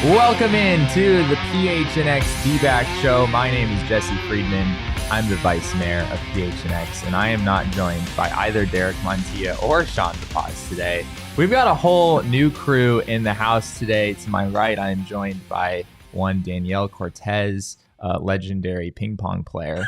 Welcome in to the PHNX D-Back Show. My name is Jesse Friedman. I'm the Vice Mayor of PHNX, and I am not joined by either Derek Montilla or Sean DePaz today. We've got a whole new crew in the house today. To my right, I am joined by one Danielle Cortez, legendary ping pong player,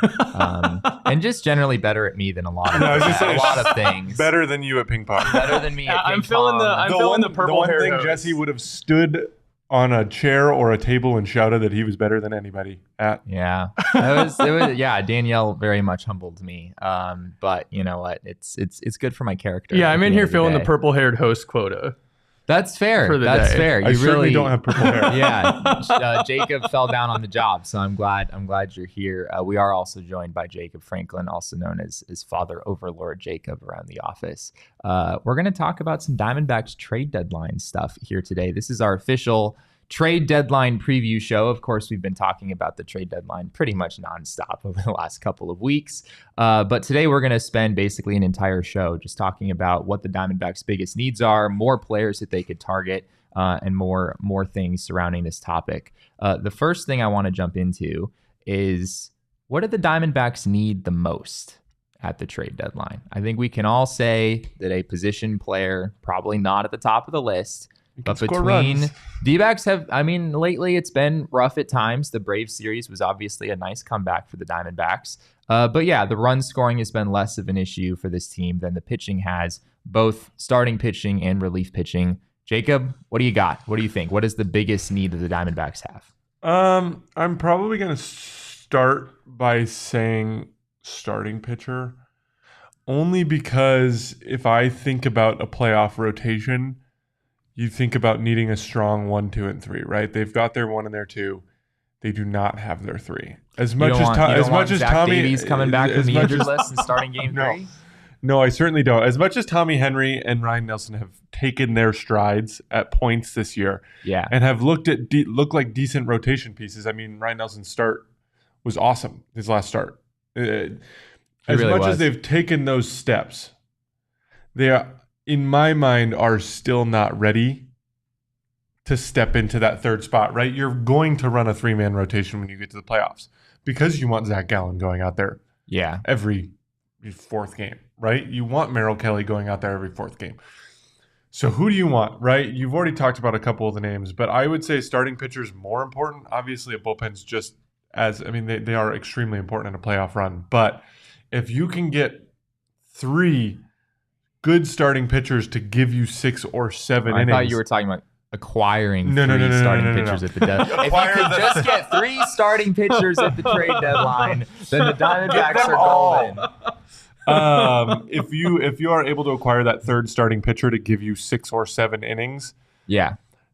and just generally better at me than a lot of a lot of things. Better than you at ping pong. Better than me at ping I'm feeling the purple hair. The one thing Jesse would have stood on a chair or a table and shouted that he was better than anybody at. Yeah, it was. Yeah, Danielle very much humbled me. But you know what? It's good for my character. Yeah, I'm in here filling the purple-haired host quota. That's fair. That's fair. You I really certainly don't have purple hair. Yeah, Jacob fell down on the job, so I'm glad you're here. We are also joined by Jacob Franklin, also known as Father Overlord Jacob around the office. We're going to talk about some Diamondbacks trade deadline stuff here today. This is our official trade deadline preview show. Of course, we've been talking about the trade deadline pretty much nonstop over the last couple of weeks. But today we're going to spend basically an entire show just talking about what the Diamondbacks' biggest needs are, more players that they could target, and more things surrounding this topic. The first thing I want to jump into is, what do the Diamondbacks need the most at the trade deadline? I think we can all say that a position player, probably not at the top of the list, but between D-backs lately it's been rough at times. The Braves series was obviously a nice comeback for the Diamondbacks. But yeah, the run scoring has been less of an issue for this team than the pitching has, both starting pitching and relief pitching. Jacob, what do you got? What do you think? What is the biggest need that the Diamondbacks have? I'm probably going to start by saying starting pitcher, only because if I think about a playoff rotation, you think about needing a strong 1, 2, and 3, right? They've got their 1 and their 2. They do not have their 3. As much as Tommy Davies coming back from the injured list and starting game 3. No, I certainly don't. As much as Tommy Henry and Ryan Nelson have taken their strides at points this year, and have looked like decent rotation pieces. I mean, Ryan Nelson's start was awesome. His last start, as they've taken those steps, they are, in my mind, are still not ready to step into that third spot, right? You're going to run a 3-man rotation when you get to the playoffs because you want Zach Gallen going out there every fourth game, right? You want Merrill Kelly going out there every fourth game. So who do you want, right? You've already talked about a couple of the names, but I would say starting pitcher is more important. Obviously, a bullpen's just they are extremely important in a playoff run. But if you can get 3 good starting pitchers to give you 6 or 7 innings. I thought you were talking about acquiring three starting pitchers at the deadline. If you could just get 3 starting pitchers at the trade deadline, then the Diamondbacks are golden. If you are able to acquire that third starting pitcher to give you 6 or 7 innings,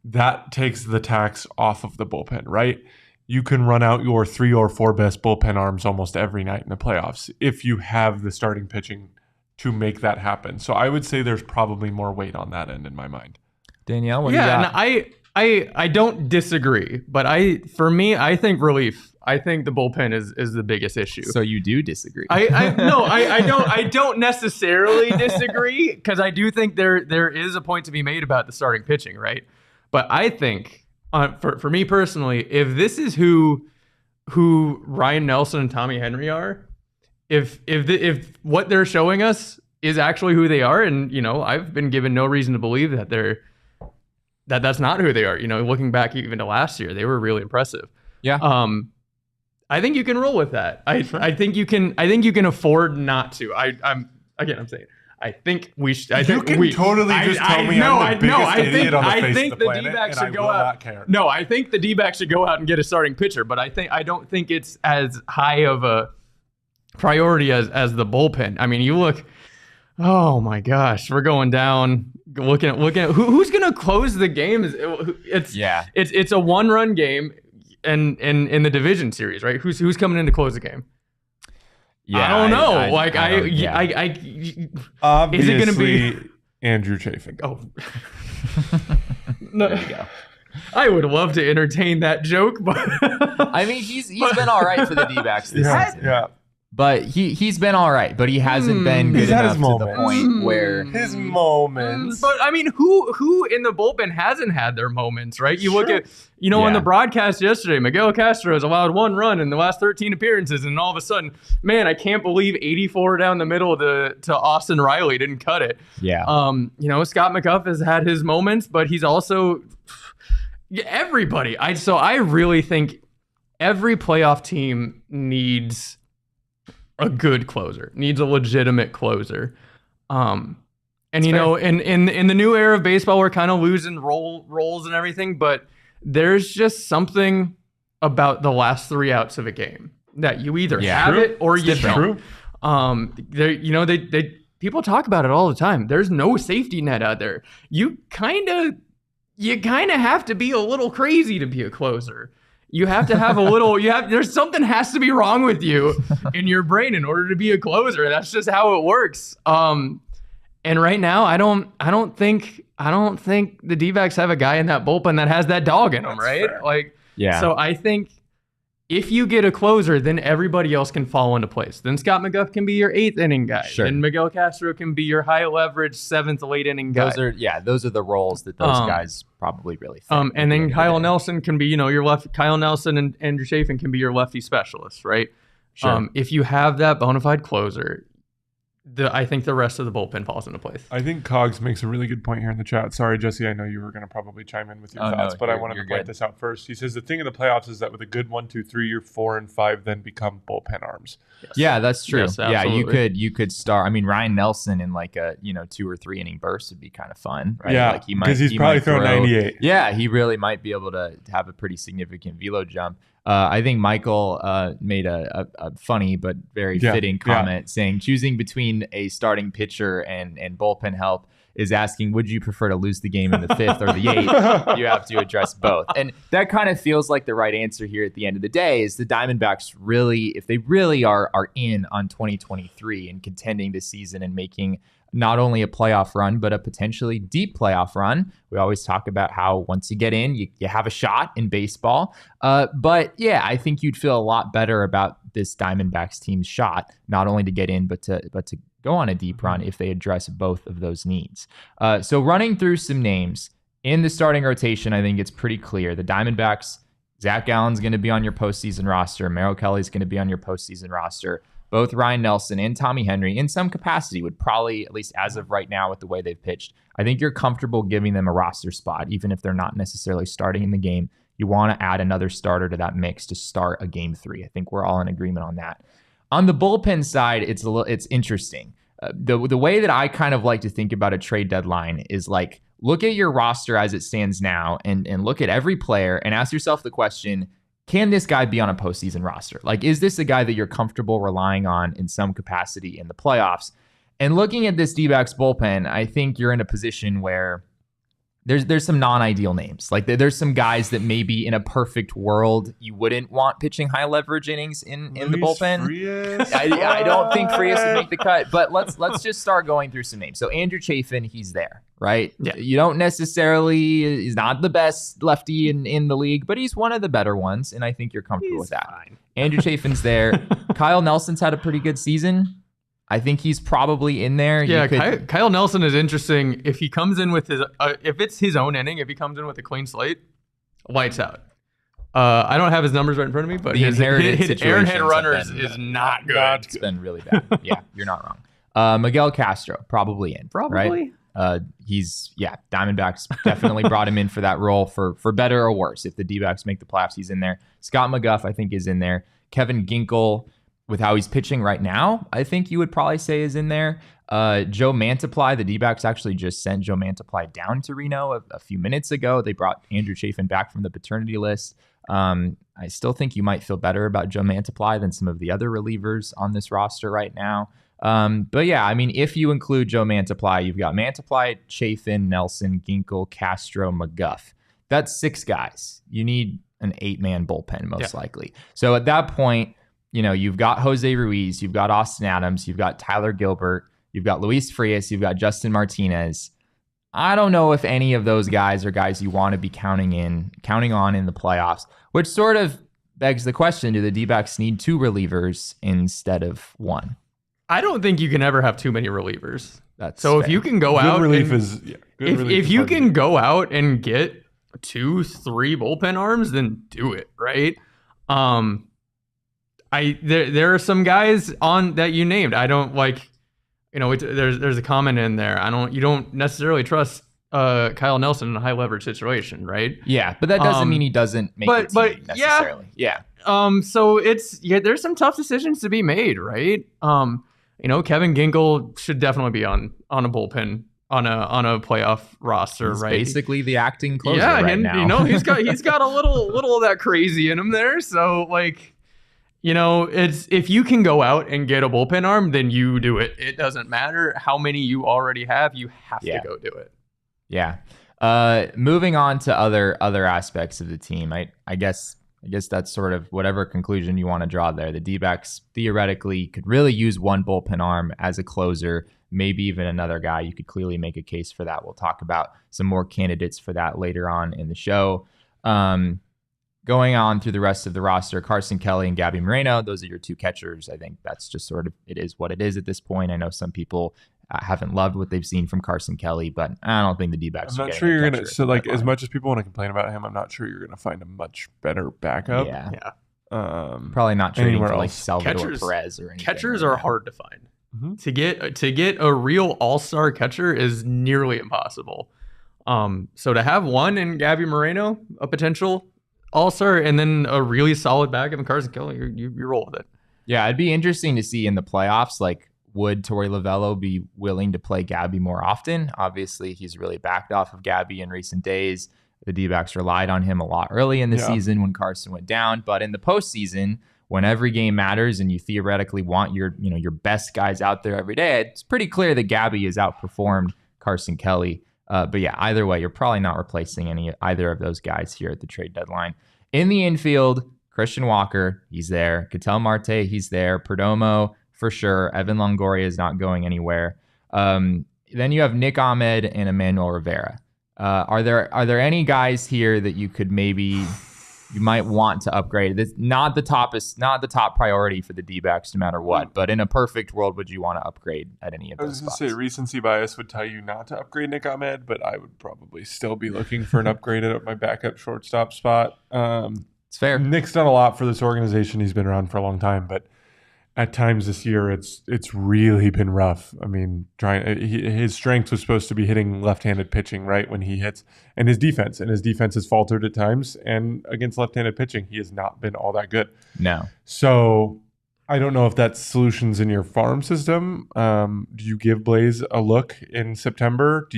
that takes the tax off of the bullpen, right? You can run out your 3 or 4 best bullpen arms almost every night in the playoffs if you have the starting pitching to make that happen. So I would say there's probably more weight on that end in my mind. Danielle, what do you got? And I don't disagree, but I think relief. I think the bullpen is the biggest issue. So you do disagree? I don't necessarily disagree, because I do think there is a point to be made about the starting pitching, right? But I think for me personally, if this is who Ryan Nelson and Tommy Henry are, if what they're showing us is actually who they are, and I've been given no reason to believe that that's not who they are. Looking back even to last year, they were really impressive. Yeah. I think you can roll with that. I think you can afford not to. I'm saying I think we should. I think you can totally just tell me I'm the biggest idiot on the face of the planet, D-backs and should go I will out. not care. No, I think the D-backs should go out and get a starting pitcher, but I don't think it's as high of a priority as the bullpen. I mean, you look. Oh my gosh, we're going down. Looking at who's going to close the game. It's a 1-run game, and in the division series, right? Who's coming in to close the game? Yeah, I don't know. Obviously, is it going to be Andrew Chafin? Oh, no. There you go. I would love to entertain that joke, but I mean, he's been all right for the D-backs this season. Yeah. But he's been all right, but he hasn't been good enough to the point where his moments. But I mean, who in the bullpen hasn't had their moments, right? You look at, on the broadcast yesterday, Miguel Castro has allowed 1 run in the last 13 appearances, and all of a sudden, man, I can't believe 84 down the middle to Austin Riley didn't cut it. Yeah. Scott McGuff has had his moments, but he's also everybody. I really think every playoff team needs a good closer, needs a legitimate closer. In the new era of baseball, we're kind of losing roles and everything, but there's just something about the last 3 outs of a game that you either have it or you don't. People talk about it all the time. There's no safety net out there. You kind of have to be a little crazy to be a closer. You have to have a little, there's something has to be wrong with you in your brain in order to be a closer. That's just how it works. And right now, I don't think the D-backs have a guy in that bullpen that has that dog in him, right? Fair. So I think if you get a closer, then everybody else can fall into place. Then Scott McGuff can be your 8th inning guy. Sure. And Miguel Castro can be your high leverage 7th, late inning guy. Those are the roles that those guys probably really fit. And then Kyle Nelson can be, your left. Kyle Nelson and Andrew Chafin can be your lefty specialists, right? Sure. If you have that bona fide closer, I think the rest of the bullpen falls into place. I think Cogs makes a really good point here in the chat. Sorry, Jesse, I know you were going to probably chime in with your thoughts, but I wanted to point this out first. He says the thing in the playoffs is that with a good 1, 2, 3, your 4 and 5 then become bullpen arms. Yes. Yeah, that's true. Yes, yeah, you could start. I mean, Ryan Nelson in like a 2 or 3 inning burst would be kind of fun, right? Yeah, because he's probably throwing 98. Yeah, he really might be able to have a pretty significant velo jump. I think Michael made a funny but very fitting comment saying choosing between a starting pitcher and bullpen help is asking, would you prefer to lose the game in the 5th or the 8th? You have to address both. And that kind of feels like the right answer here at the end of the day is the Diamondbacks really, if they really are in on 2023 and contending this season and making not only a playoff run, but a potentially deep playoff run. We always talk about how once you get in, you have a shot in baseball. But yeah, I think you'd feel a lot better about this Diamondbacks team's shot, not only to get in, but to go on a deep run if they address both of those needs. So running through some names in the starting rotation, I think it's pretty clear. The Diamondbacks, Zach Gallen's going to be on your postseason roster. Merrill Kelly's going to be on your postseason roster. Both Ryan Nelson and Tommy Henry, in some capacity, would probably, at least as of right now with the way they've pitched, I think you're comfortable giving them a roster spot, even if they're not necessarily starting in the game. You want to add another starter to that mix to start a game 3. I think we're all in agreement on that. On the bullpen side, it's interesting. The way that I kind of like to think about a trade deadline is like, look at your roster as it stands now and look at every player and ask yourself the question, can this guy be on a postseason roster? Like, is this a guy that you're comfortable relying on in some capacity in the playoffs? And looking at this D-backs bullpen, I think you're in a position where there's some non-ideal names. Like there's some guys that maybe in a perfect world you wouldn't want pitching high leverage innings in the bullpen. I don't think Frias would make the cut, but let's just start going through some names. So Andrew Chafin, he's there, right? Yeah. You don't necessarily, he's not the best lefty in the league, but he's one of the better ones, and I think you're comfortable with that. Fine. Andrew Chafin's there. Kyle Nelson's had a pretty good season. I think he's probably in there. Yeah, Kyle Nelson is interesting. If he comes in with his, if it's his own inning, if he comes in with a clean slate, lights out. I don't have his numbers right in front of me, but his Aaron Head runners is not good. It's been really bad. Yeah, you're not wrong. Miguel Castro, probably in. Probably. Right? Diamondbacks definitely brought him in for that role for better or worse. If the D-backs make the playoffs, he's in there. Scott McGuff, I think, is in there. Kevin Ginkel, with how he's pitching right now, I think you would probably say is in there. Joe Mantiply, the D-backs actually just sent Joe Mantiply down to Reno a few minutes ago. They brought Andrew Chafin back from the paternity list. I still think you might feel better about Joe Mantiply than some of the other relievers on this roster right now. But yeah, I mean, if you include Joe Mantiply, you've got Mantiply, Chafin, Nelson, Ginkel, Castro, McGuff. That's 6 guys. You need an 8-man bullpen, most likely. So at that point, you've got Jose Ruiz, you've got Austin Adams, you've got Tyler Gilbert, you've got Luis Frias, you've got Justin Martinez. I don't know if any of those guys are guys you want to be counting on in the playoffs, which sort of begs the question, do the D-backs need 2 relievers instead of 1? I don't think you can ever have too many relievers. That's so fair. If you can go good out, relief and, is yeah, good if relief is you hard to can do. go out and get 2, 3 bullpen arms, then do it, right? There are some guys on that you named. I don't like, there's a comment in there. You don't necessarily trust Kyle Nelson in a high leverage situation, right? Yeah, but that doesn't mean he doesn't make the team necessarily. Yeah. So there's some tough decisions to be made, right? Kevin Ginkel should definitely be on a bullpen on a playoff roster, He's right? basically the acting closer right now. He's got a little of that crazy in him there. So it's if you can go out and get a bullpen arm, then you do it. It doesn't matter how many you already have. You have to go do it. Yeah. Moving on to other aspects of the team. I guess that's sort of whatever conclusion you want to draw there. The D-backs theoretically could really use 1 bullpen arm as a closer, maybe even another guy. You could clearly make a case for that. We'll talk about some more candidates for that later on in the show. Going on through the rest of the roster, Carson Kelly and Gabby Moreno, those are your 2 catchers. I think that's just sort of, it is what it is at this point. I know some people haven't loved what they've seen from Carson Kelly, but I don't think the D-backs I'm not sure you're going to, as much as people want to complain about him, I'm not sure you're going to find a much better backup. Yeah. Probably not trading for like Salvador Perez or anything. Catchers are hard to find. Mm-hmm. To get a real all-star catcher is nearly impossible. So to have one in Gabby Moreno, a potential all-star, and then a really solid backup in Carson Kelly, you roll with it. Yeah, it'd be interesting to see in the playoffs, like, would Torey Lovello be willing to play Gabby more often? Obviously, he's really backed off of Gabby in recent days. The D-backs relied on him a lot early in the season when Carson went down. But in the postseason, when every game matters and you theoretically want your best guys out there every day, it's pretty clear that Gabby has outperformed Carson Kelly. But yeah, either way, you're probably not replacing either of those guys here at the trade deadline. In the infield, Christian Walker, he's there. Ketel Marte, he's there. Perdomo, for sure. Evan Longoria is not going anywhere. Then you have Nick Ahmed and Emmanuel Rivera. Are there any guys here that you might want to upgrade? This not the top priority for the D-backs no matter what, but in a perfect world, would you want to upgrade at any of those I was going to spots? say recency bias would tell you not to upgrade Nick Ahmed, but I would probably still be looking for an upgrade at my backup shortstop spot. It's fair. Nick's done a lot for this organization. He's been around for a long time, but at times this year, it's really been rough. I mean, his strength was supposed to be hitting left-handed pitching, right, when he hits, and his defense has faltered at times. And against left-handed pitching, he has not been all that good. No. So I don't know if that's solutions in your farm system. Do you give Blaze a look in September?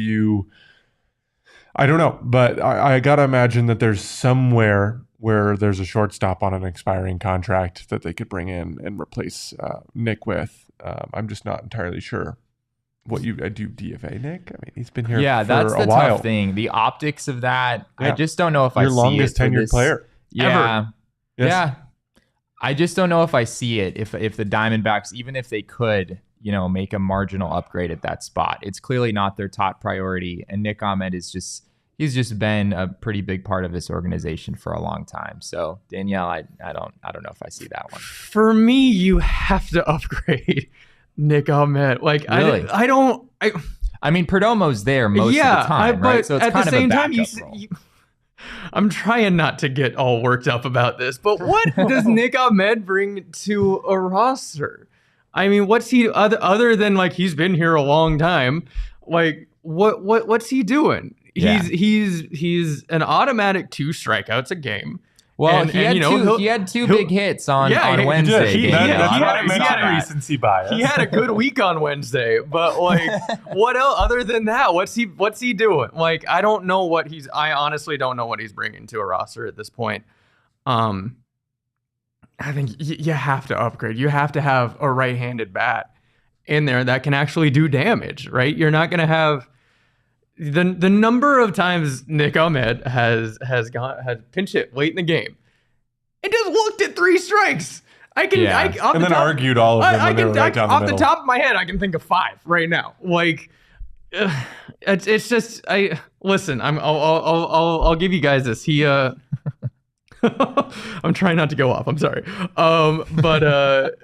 I don't know, but I gotta imagine that there's somewhere where there's a shortstop on an expiring contract that they could bring in and replace Nick with. I'm just not entirely sure what you do. DFA Nick? I mean, he's been here for a while. Yeah, that's the tough thing. The optics of that, I just don't know if I see it. Your longest tenured player ever. Yes. Yeah. I just don't know if I see it. If the Diamondbacks, even if they could, make a marginal upgrade at that spot, it's clearly not their top priority. And Nick Ahmed he's just been a pretty big part of this organization for a long time. So Danielle, I don't know if I see that one. For me, you have to upgrade Nick Ahmed. Like, really? I mean, Perdomo's there most of the time, right? So it's at kind the of same a time, role. I'm trying not to get all worked up about this, but what does Nick Ahmed bring to a roster? I mean, what's he other than like he's been here a long time? Like, what's he doing? Yeah. He's an automatic 2 strikeouts a game. Well, he had two big hits on Wednesday. He had recency bias. He had a good week on Wednesday, but like, what else other than that? What's he doing? Like, I honestly don't know what he's bringing to a roster at this point. I think you have to upgrade. You have to have a right-handed bat in there that can actually do damage, right? You're not going to have the number of times Nick Ahmed has pinch hit late in the game and just looked at 3 strikes. Argued all of them when they were right down the middle. Off the top of my head, I can think of 5 right now. Like, it's just listen. I'll give you guys this. I'm trying not to go off. I'm sorry. But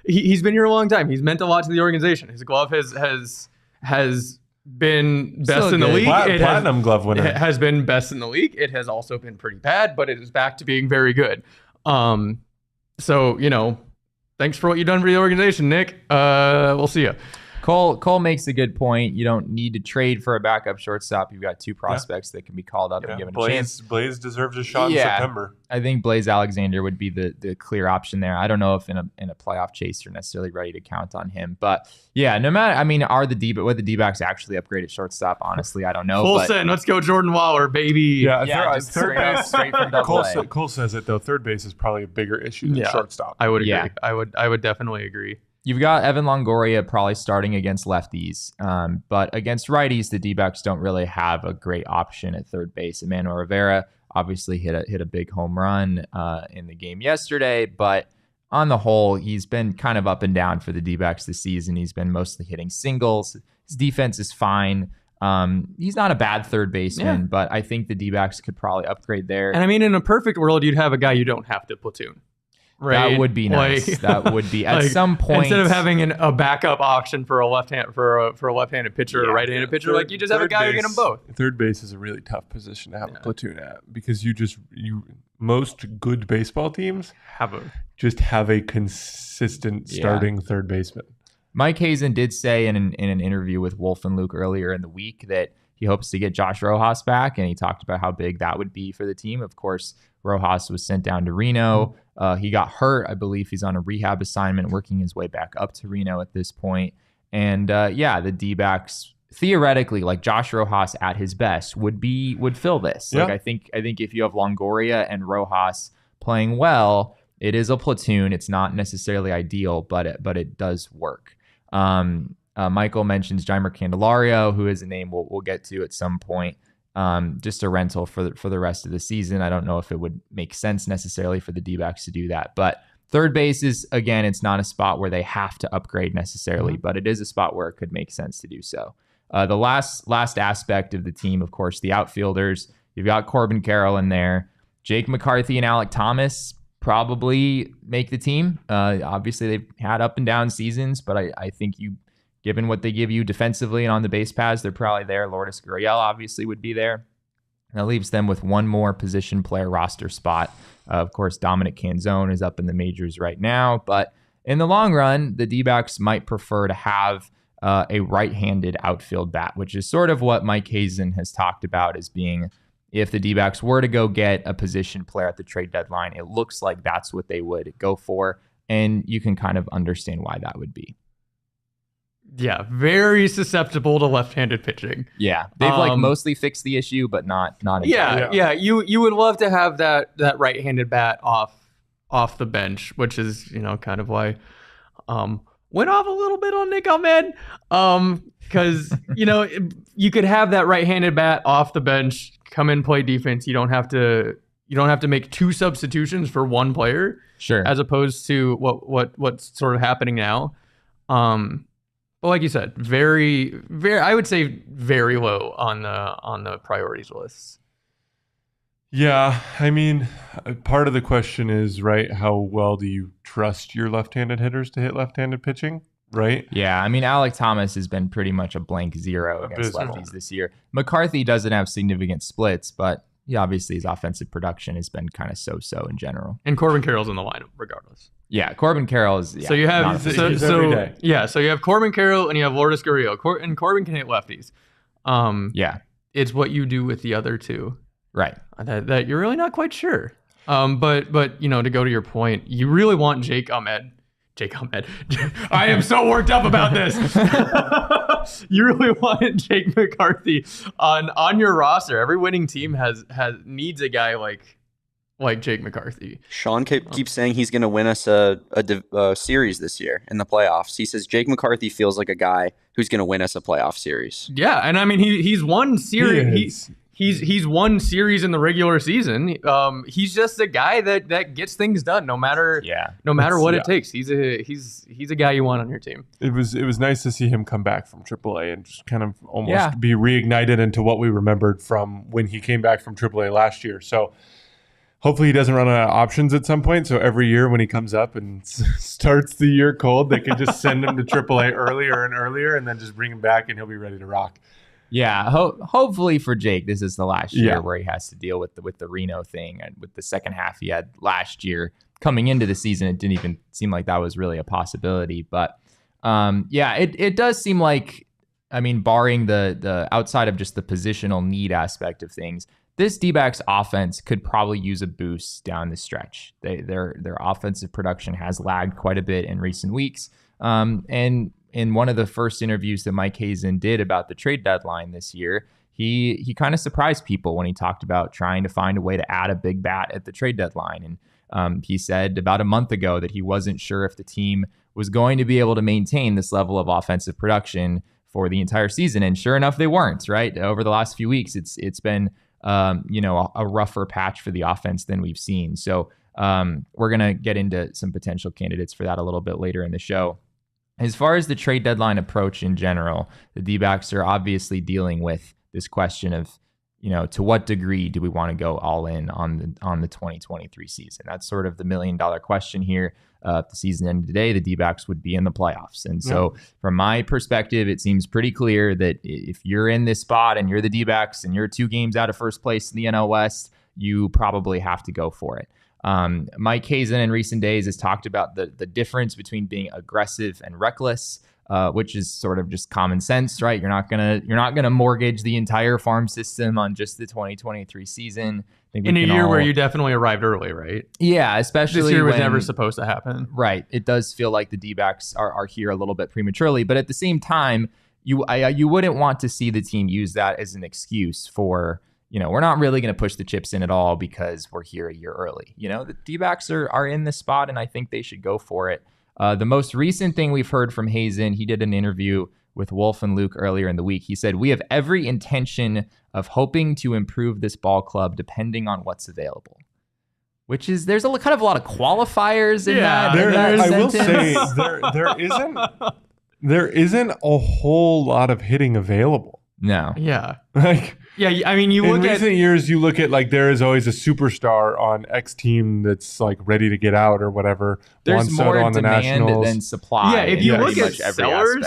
he's been here a long time. He's meant a lot to the organization. His glove has been best in the league. Platinum glove winner. It has been best in the league. It has also been pretty bad, but it is back to being very good. So, thanks for what you've done for the organization, Nick. We'll see you. Cole makes a good point. You don't need to trade for a backup shortstop. You've got two prospects that can be called up and given a chance. Blaze deserves a shot in September. I think Blaze Alexander would be the clear option there. I don't know if in a playoff chase you're necessarily ready to count on him. But yeah, no matter, would the D-backs actually upgrade at shortstop? Honestly, I don't know. Full send. Let's go Jordan Waller, baby. Yeah, third base, straight from double A. Cole says it though. Third base is probably a bigger issue than shortstop. I would agree. Yeah. I would definitely agree. You've got Evan Longoria probably starting against lefties, but against righties, the D-backs don't really have a great option at third base. Emmanuel Rivera obviously hit a big home run in the game yesterday, but on the whole, he's been kind of up and down for the D-backs this season. He's been mostly hitting singles. His defense is fine. He's not a bad third baseman, but I think the D-backs could probably upgrade there. And in a perfect world, you'd have a guy you don't have to platoon. Right? That would be nice. That would be at some point, instead of having a backup option for a left-handed pitcher or a right-handed pitcher, you just have a guy who can them both. Third base is a really tough position to have a platoon at because most good baseball teams have a consistent starting third baseman. Mike Hazen did say in an interview with Wolf and Luke earlier in the week that he hopes to get Josh Rojas back, and he talked about how big that would be for the team. Of course, Rojas was sent down to Reno. He got hurt. I believe he's on a rehab assignment, working his way back up to Reno at this point. And the D-backs theoretically, Josh Rojas at his best, would fill this. Yeah. I think if you have Longoria and Rojas playing well, it is a platoon. It's not necessarily ideal, but it does work. Michael mentions Jeimer Candelario, who is a name we'll get to at some point. Just a rental for the rest of the season. I don't know if it would make sense necessarily for the D-backs to do that. But third base is, again, it's not a spot where they have to upgrade necessarily, but it is a spot where it could make sense to do so. The last aspect of the team, of course, the outfielders. You've got Corbin Carroll in there. Jake McCarthy and Alec Thomas probably make the team. Obviously, they've had up and down seasons, but I think given what they give you defensively and on the base paths, they're probably there. Lourdes Gurriel obviously would be there. And that leaves them with one more position player roster spot. Of course, Dominic Canzone is up in the majors right now. But in the long run, the D-backs might prefer to have a right-handed outfield bat, which is sort of what Mike Hazen has talked about as being, if the D-backs were to go get a position player at the trade deadline, it looks like that's what they would go for. And you can kind of understand why that would be. Yeah, very susceptible to left-handed pitching. Yeah, they've mostly fixed the issue, but not entirely. Yeah. You would love to have that right-handed bat off the bench, which is kind of why went off a little bit on Nick Ahmed, because you could have that right-handed bat off the bench, come in, play defense. You don't have to make two substitutions for one player. Sure. As opposed to what's sort of happening now. But like you said, very, very, I would say very low on the priorities list. Yeah, part of the question is, right, how well do you trust your left-handed hitters to hit left-handed pitching, right? Yeah, Alec Thomas has been pretty much a blank zero against lefties this year. McCarthy doesn't have significant splits, but obviously his offensive production has been kind of so-so in general. And Corbin Carroll's in the lineup regardless. Yeah, Corbin Carroll is. Yeah, so you have so you have Corbin Carroll and you have Lourdes Gurriel. And Corbin can hit lefties. It's what you do with the other two, right? That you're really not quite sure. But to go to your point, you really want Jake Ahmed. I am so worked up about this. You really want Jake McCarthy on your roster. Every winning team needs a guy like Jake McCarthy. Sean keeps saying he's going to win us a series this year in the playoffs. He says Jake McCarthy feels like a guy who's going to win us a playoff series. Yeah, and he's won series. He's won series in the regular season. He's just a guy that gets things done no matter what it takes. He's a guy you want on your team. It was nice to see him come back from AAA and just kind of almost be reignited into what we remembered from when he came back from AAA last year. So hopefully he doesn't run out of options at some point. So every year when he comes up and starts the year cold, they can just send him to AAA earlier and earlier and then just bring him back and he'll be ready to rock. Yeah, hopefully for Jake, this is the last year where he has to deal with the Reno thing, and with the second half he had last year coming into the season, it didn't even seem like that was really a possibility. But it does seem like, I mean, barring the outside of just the positional need aspect of things, this D-backs offense could probably use a boost down the stretch. Their offensive production has lagged quite a bit in recent weeks, and in one of the first interviews that Mike Hazen did about the trade deadline this year, he kind of surprised people when he talked about trying to find a way to add a big bat at the trade deadline. And he said about a month ago that he wasn't sure if the team was going to be able to maintain this level of offensive production for the entire season. And sure enough, they weren't, right? Over the last few weeks, it's been a rougher patch for the offense than we've seen. So we're going to get into some potential candidates for that a little bit later in the show. As far as the trade deadline approach in general, the D-backs are obviously dealing with this question of, to what degree do we want to go all in on the 2023 season? That's sort of the $1 million question here. If the season ended today, the D-backs would be in the playoffs. And so from my perspective, it seems pretty clear that if you're in this spot and you're the D-backs and you're 2 games out of first place in the NL West, you probably have to go for it. Mike Hazen in recent days has talked about the difference between being aggressive and reckless, which is sort of just common sense, right? You're not gonna mortgage the entire farm system on just the 2023 season. I think in a year where you definitely arrived early, right? Yeah, especially this year was never supposed to happen. Right. It does feel like the D-backs are here a little bit prematurely, but at the same time, you wouldn't want to see the team use that as an excuse for, we're not really going to push the chips in at all because we're here a year early. The D-backs are in this spot, and I think they should go for it. The most recent thing we've heard from Hazen, he did an interview with Wolf and Luke earlier in the week. He said, "We have every intention of hoping to improve this ball club depending on what's available." Which is, there's a lot of qualifiers in that. I will say there isn't a whole lot of hitting available. No. Yeah. Yeah, I mean, in recent years, you look at there is always a superstar on X team that's ready to get out or whateber. There's more on demand than supply. Yeah, if you look at sellers,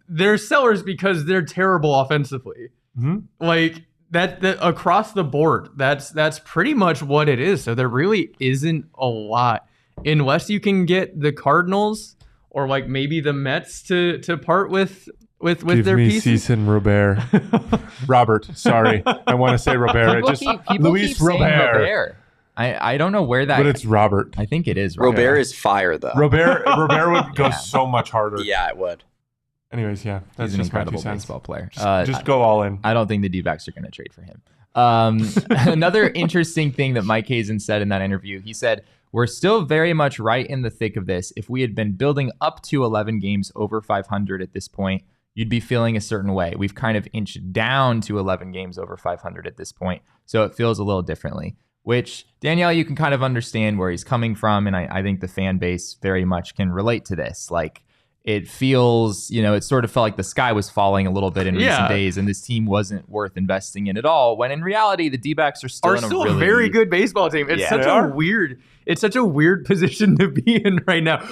they're sellers because they're terrible offensively. Mm-hmm. That across the board, that's pretty much what it is. So there really isn't a lot, unless you can get the Cardinals or maybe the Mets to part with their pieces. Ceason Robert. Robert, sorry. I want to say Robert. People Luis keep Robert. I don't know where that... But it's Robert. I think it is Robert. Robert is fire, though. Robert would go so much harder. Yeah, it would. Anyways, yeah. That's He's an incredible baseball player. Just go all in. I don't think the D-backs are going to trade for him. Another interesting thing that Mike Hazen said in that interview, he said, "We're still very much right in the thick of this. If we had been building up to 11 games over 500 at this point, you'd be feeling a certain way. We've kind of inched down to 11 games over 500 at this point, so it feels a little differently." Which, Danielle, you can kind of understand where he's coming from, and I think the fan base very much can relate to this. It feels, it sort of felt like the sky was falling a little bit in recent days, and this team wasn't worth investing in at all, when in reality, the D-backs are still a very good baseball team. It's such a weird position to be in right now.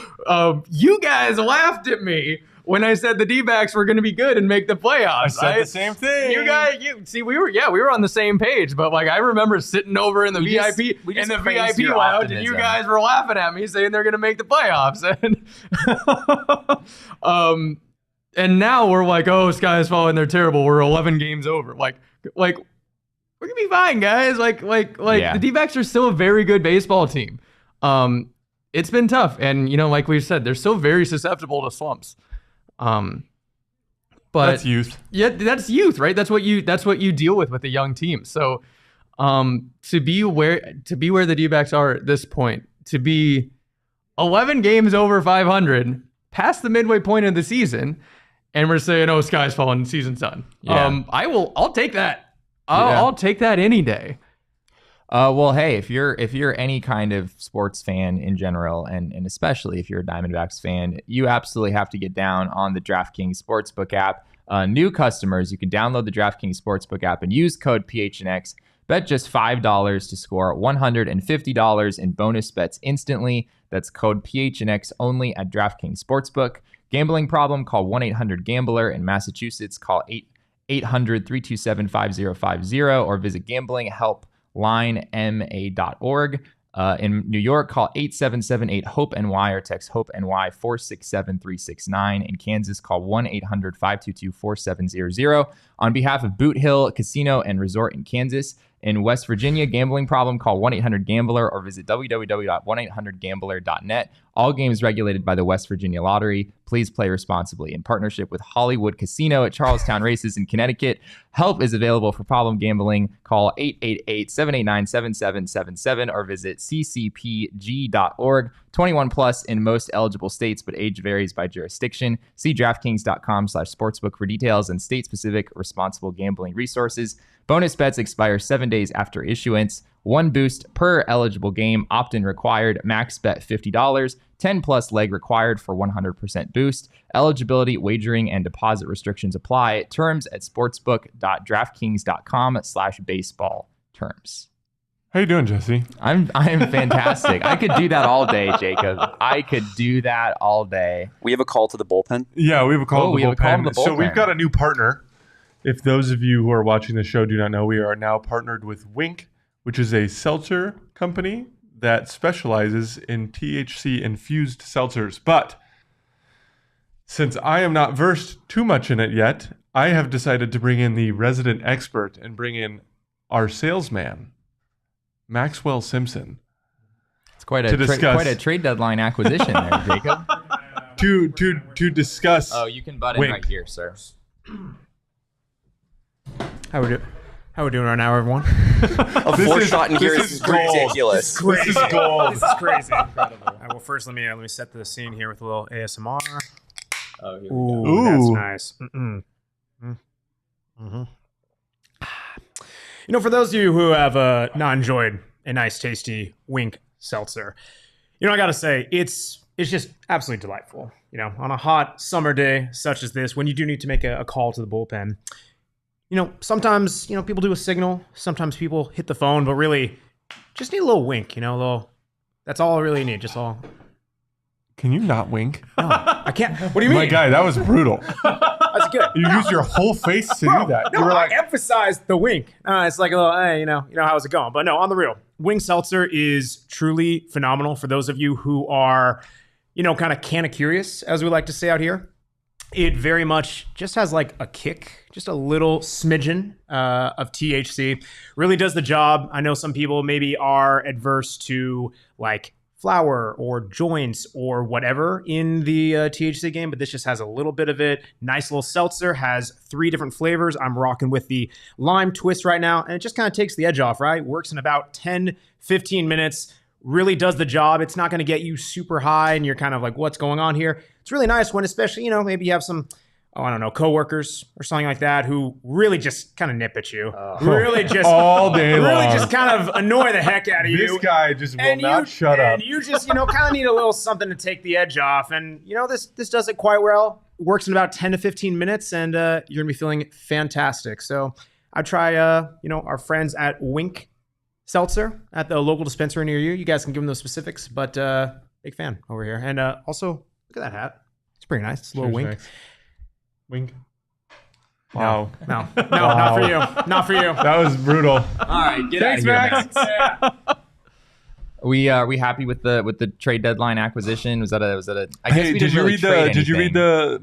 You guys laughed at me when I said the D-backs were going to be good and make the playoffs. I said the same thing. You guys, we were on the same page, but I remember sitting over in the VIP lounge, and you guys were laughing at me saying they're going to make the playoffs, and now we're oh, sky's falling, they're terrible. We're 11 games over. We're gonna be fine, guys. The D-backs are still a very good baseball team. It's been tough, and like we've said, they're still very susceptible to slumps. But that's youth. Yeah, that's youth, right? That's what you deal with a young team. So, to be where the D-backs are at this point, to be 11 games over 500, past the midway point of the season, and we're saying, "Oh, sky's falling, season's done." Yeah. I'll take that. I'll take that any day. Well, hey, if you're any kind of sports fan in general, and especially if you're a Diamondbacks fan, you absolutely have to get down on the DraftKings Sportsbook app. New customers, you can download the DraftKings Sportsbook app and use code PHNX. Bet just $5 to score $150 in bonus bets instantly. That's code PHNX only at DraftKings Sportsbook. Gambling problem? Call 1-800-GAMBLER. In Massachusetts, call 800-327-5050 or visit gamblinghelplinema.org. In New York, call 877-8-HOPE-NY or text HOPE-NY 467-369. In Kansas, call 1-800-522-4700. On behalf of Boot Hill Casino and Resort in Kansas. In West Virginia, gambling problem? Call 1-800-GAMBLER or visit www.1800gambler.net. All games regulated by the West Virginia Lottery. Please play responsibly. In partnership with Hollywood Casino at Charlestown Races in Connecticut. Help is available for problem gambling. Call 888-789-7777 or visit ccpg.org. 21 plus in most eligible states, but age varies by jurisdiction. See DraftKings.com/sportsbook for details and state-specific responsible gambling resources. Bonus bets expire 7 days after issuance. 1 boost per eligible game. Opt-in required. Max bet $50. 10 plus leg required for 100% boost. Eligibility, wagering, and deposit restrictions apply. Terms at sportsbook.draftkings.com/baseball terms. How you doing, Jesse? I'm fantastic. I could do that all day, Jacob. I could do that all day. We have a call to the bullpen? Yeah, we have a call to the bullpen. So we've got a new partner. If those of you who are watching the show do not know, we are now partnered with Wink, which is a seltzer company that specializes in THC-infused seltzers. But since I am not versed too much in it yet, I have decided to bring in the resident expert and bring in our salesman, Maxwell Simpson. It's quite a trade deadline acquisition there, Jacob. to discuss. Oh, you can butt in right here, sir. How we doing right now, everyone? A four-shot in here is ridiculous. This is gold. This is crazy. Incredible. All right, well, first let me set the scene here with a little ASMR. Oh, here Ooh, we go. That's nice. Mm-hmm. You know, for those of you who have not enjoyed a nice, tasty Wink seltzer, you know, I gotta say it's just absolutely delightful. You know, on a hot summer day such as this, when you do need to make a call to the bullpen. You know, sometimes, you know, people do a signal. Sometimes people hit the phone, but really just need a little wink, you know, a little. That's all I really need. Just all. Can you not wink? No, I can't. What do you mean? My guy, that was brutal. That's good. You used your whole face to do that. No, You were like, I emphasized the wink. It's like a little, hey, you know how's it going? But no, on the real, Wink Seltzer is truly phenomenal for those of you who are, you know, kind of curious, as we like to say out here. It very much just has like a kick, just a little smidgen of THC. Really does the job. I know some people maybe are adverse to like flower or joints or whatever in the THC game, but this just has a little bit of it. Nice little seltzer, has 3 different flavors. I'm rocking with the lime twist right now, and it just kind of takes the edge off, right? Works in about 10-15 minutes. Really does the job. It's not going to get you super high and you're kind of like, what's going on here? It's really nice when, especially, you know, maybe you have some, coworkers or something like that who really just kind of nip at you. Really just all day long. Really just kind of annoy the heck out of you. This guy just will not shut up. And you just, kind of need a little something to take the edge off. And, this does it quite well. Works in about 10 to 15 minutes and you're going to be feeling fantastic. So I try, our friends at Wink Seltzer at the local dispensary near you. You guys can give them those specifics, but big fan over here. And also, look at that hat. It's pretty nice. It's a little wink. Nice. Wink. Wow. No, not for you. Not for you. That was brutal. All right, get out of here, Max. We happy with the trade deadline acquisition? Was that a? I guess we didn't really trade anything. Did you read the?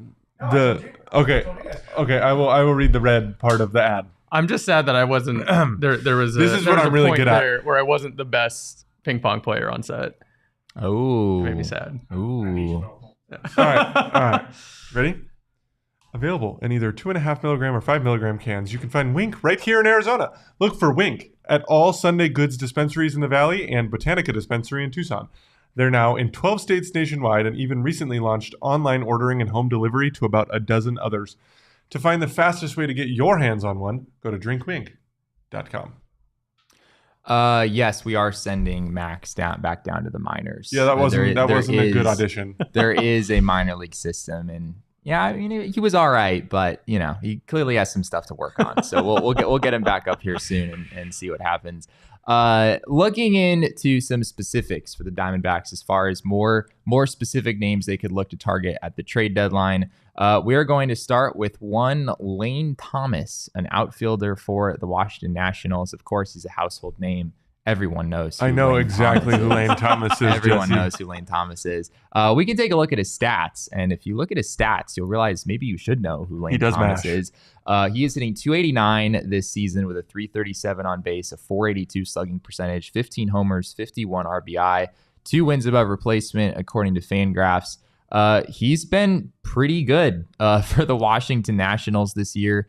Okay. I will read the red part of the ad. I'm just sad that I wasn't there. This is what I'm really good at. Where I wasn't the best ping pong player on set. Oh, made me sad. Ooh. All right. Ready? Available in either 2.5 milligram or 5 milligram cans. You can find Wink right here in Arizona. Look for Wink at all Sunday Goods dispensaries in the Valley and Botanica dispensary in Tucson. They're now in 12 states nationwide and even recently launched online ordering and home delivery to about a dozen others. To find the fastest way to get your hands on one, go to drinkwink.com. Yes, we are sending Max back down to the minors. Yeah, that wasn't a good audition. There is a minor league system, and Yeah, I mean, he was all right, but he clearly has some stuff to work on. So we'll get him back up here soon and see what happens. Looking into some specifics for the Diamondbacks, as far as more specific names they could look to target at the trade deadline. We are going to start with one Lane Thomas, an outfielder for the Washington Nationals. Of course, he's a household name. Everyone knows. I know exactly who Lane Thomas is. Everyone knows who Lane Thomas is. We can take a look at his stats, and if you look at his stats, you'll realize maybe you should know who Lane Thomas is. He is hitting .289 this season with a .337 on base, a .482 slugging percentage, 15 homers, 51 RBI, 2 wins above replacement according to FanGraphs. He's been pretty good for the Washington Nationals this year.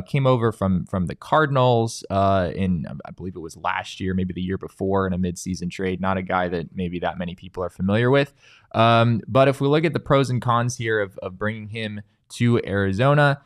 Came over from the Cardinals in, I believe it was last year, maybe the year before, in a midseason trade. Not a guy that maybe that many people are familiar with. But if we look at the pros and cons here of bringing him to Arizona,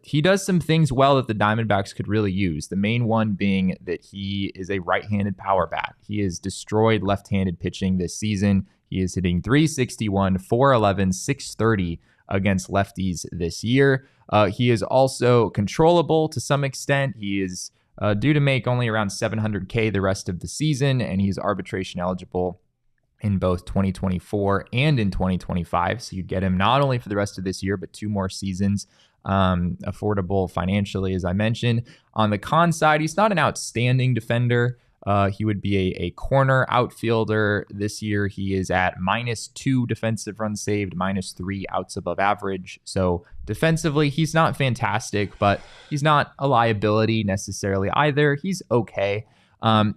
he does some things well that the Diamondbacks could really use. The main one being that he is a right-handed power bat. He has destroyed left-handed pitching this season. He is hitting .361, .411, .630 against lefties this year. He is also controllable to some extent. He is due to make only around $700K the rest of the season, and he's arbitration eligible in both 2024 and in 2025. So you'd get him not only for the rest of this year, but 2 more seasons. Affordable financially, as I mentioned. On the con side, he's not an outstanding defender. He would be a corner outfielder. This year, he is at -2 defensive runs saved, -3 outs above average. So defensively, he's not fantastic, but he's not a liability necessarily either. He's okay.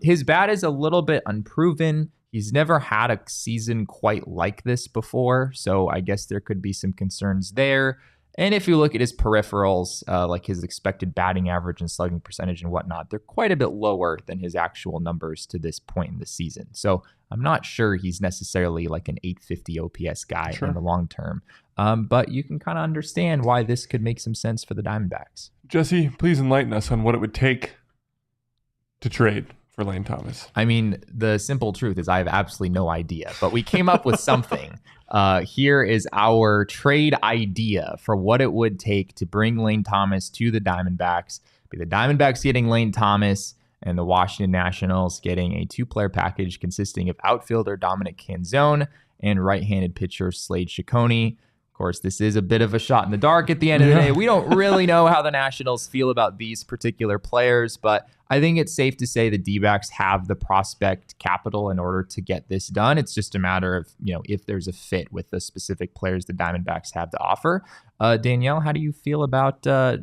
His bat is a little bit unproven. He's never had a season quite like this before, so I guess there could be some concerns there. And if you look at his peripherals, like his expected batting average and slugging percentage and whatnot, they're quite a bit lower than his actual numbers to this point in the season. So I'm not sure he's necessarily like an 850 OPS guy in the long term. But you can kind of understand why this could make some sense for the Diamondbacks. Jesse, please enlighten us on what it would take to trade for Lane Thomas. I mean, the simple truth is I have absolutely no idea, but we came up with something. Here is our trade idea for what it would take to bring Lane Thomas to the Diamondbacks. Be the Diamondbacks getting Lane Thomas and the Washington Nationals getting a 2-player package consisting of outfielder Dominic Canzone and right-handed pitcher Slade Ciccone. Of course, this is a bit of a shot in the dark at the end of the day. We don't really know how the Nationals feel about these particular players, but I think it's safe to say the D-backs have the prospect capital in order to get this done. It's just a matter of, if there's a fit with the specific players the Diamondbacks have to offer. Danielle, how do you feel about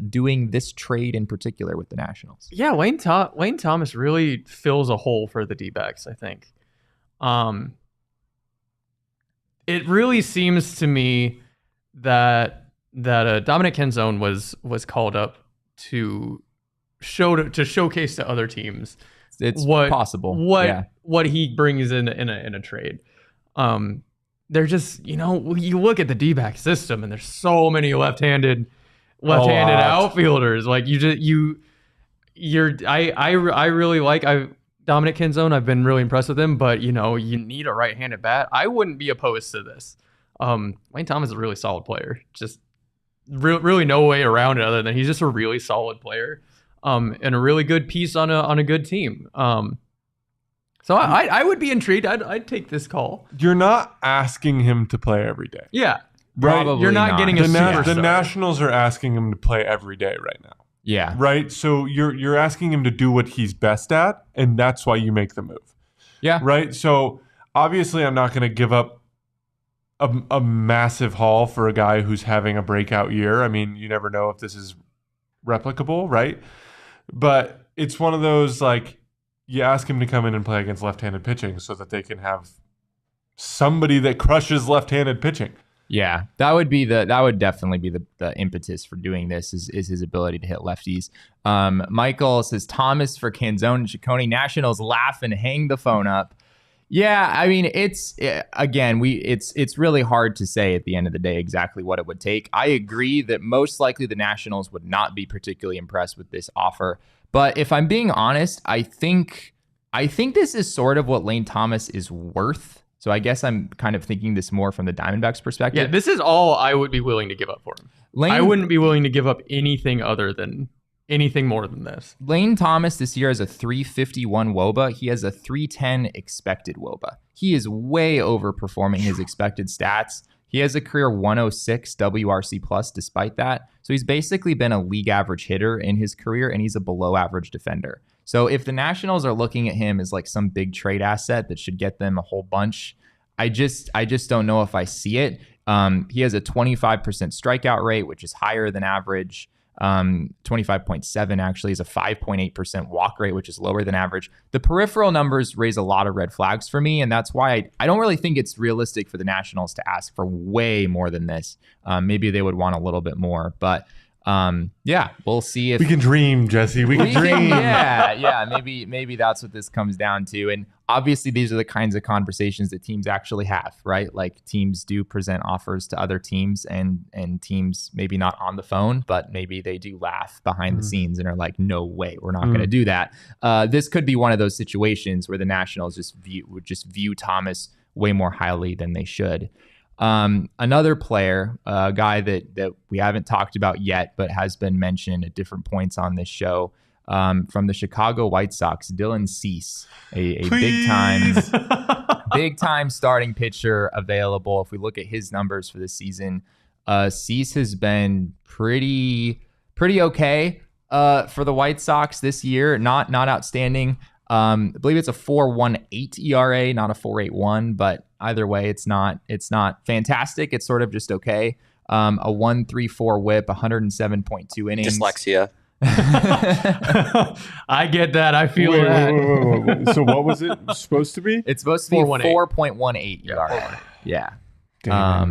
doing this trade in particular with the Nationals? Yeah, Lane Thomas really fills a hole for the D-backs, I think. It really seems to me that Dominic Canzone was called up to showcase to other teams it's possible what he brings in a trade. They're just, you look at the D-back system and there's so many left-handed outfielders. Like I really like Dominic Canzone. I've been really impressed with him, but you need a right-handed bat. I wouldn't be opposed to this. Lane Thomas is a really solid player. Just really no way around it other than he's just a really solid player. And a really good piece on a good team. So I would be intrigued. I'd take this call. You're not asking him to play every day. Yeah. Probably You're not getting a superstar. The Nationals are asking him to play every day right now. Yeah. Right? So you're asking him to do what he's best at, and that's why you make the move. Yeah. Right? So obviously I'm not going to give up a massive haul for a guy who's having a breakout year. I mean, you never know if this is replicable, right? But it's one of those, like, you ask him to come in and play against left-handed pitching so that they can have somebody that crushes left-handed pitching. Yeah, that would definitely be the impetus for doing this is his ability to hit lefties. Michael says Thomas for Canzone and Ciccone. Nationals laugh and hang the phone up. Yeah, I mean, it's really hard to say at the end of the day exactly what it would take. I agree that most likely the Nationals would not be particularly impressed with this offer. But if I'm being honest, I think this is sort of what Lane Thomas is worth. So I guess I'm kind of thinking this more from the Diamondbacks perspective. Yeah, this is all I would be willing to give up for him. I wouldn't be willing to give up anything more than this. Lane Thomas this year has a 351 WOBA. He has a 310 expected WOBA. He is way overperforming his expected stats. He has a career 106 WRC plus despite that. So he's basically been a league average hitter in his career, and he's a below average defender. So if the Nationals are looking at him as like some big trade asset that should get them a whole bunch, I just don't know if I see it. He has a 25% strikeout rate, which is higher than average. 25.7 actually is a 5.8% walk rate, which is lower than average. The peripheral numbers raise a lot of red flags for me, and that's why I don't really think it's realistic for the Nationals to ask for way more than this. Maybe they would want a little bit more, but yeah, we'll see if we can dream, Jesse. We can dream. Yeah. Maybe that's what this comes down to. And obviously, these are the kinds of conversations that teams actually have, right? Like teams do present offers to other teams, and teams maybe not on the phone, but maybe they do laugh behind the scenes and are like, "No way, we're not going to do that." This could be one of those situations where the Nationals would view Thomas way more highly than they should. Another player, a guy that we haven't talked about yet, but has been mentioned at different points on this show, from the Chicago White Sox, Dylan Cease, a big time starting pitcher available. If we look at his numbers for the season, Cease has been pretty okay for the White Sox this year. Not outstanding. I believe it's a 4.18 ERA, not a 4.81, but either way, it's not fantastic. It's sort of just okay. A 1.34 WHIP, 107.2 innings. Dyslexia. I get that. I feel that. Wait. So what was it supposed to be? It's supposed to be 4.18 ERA. Yeah. Yeah.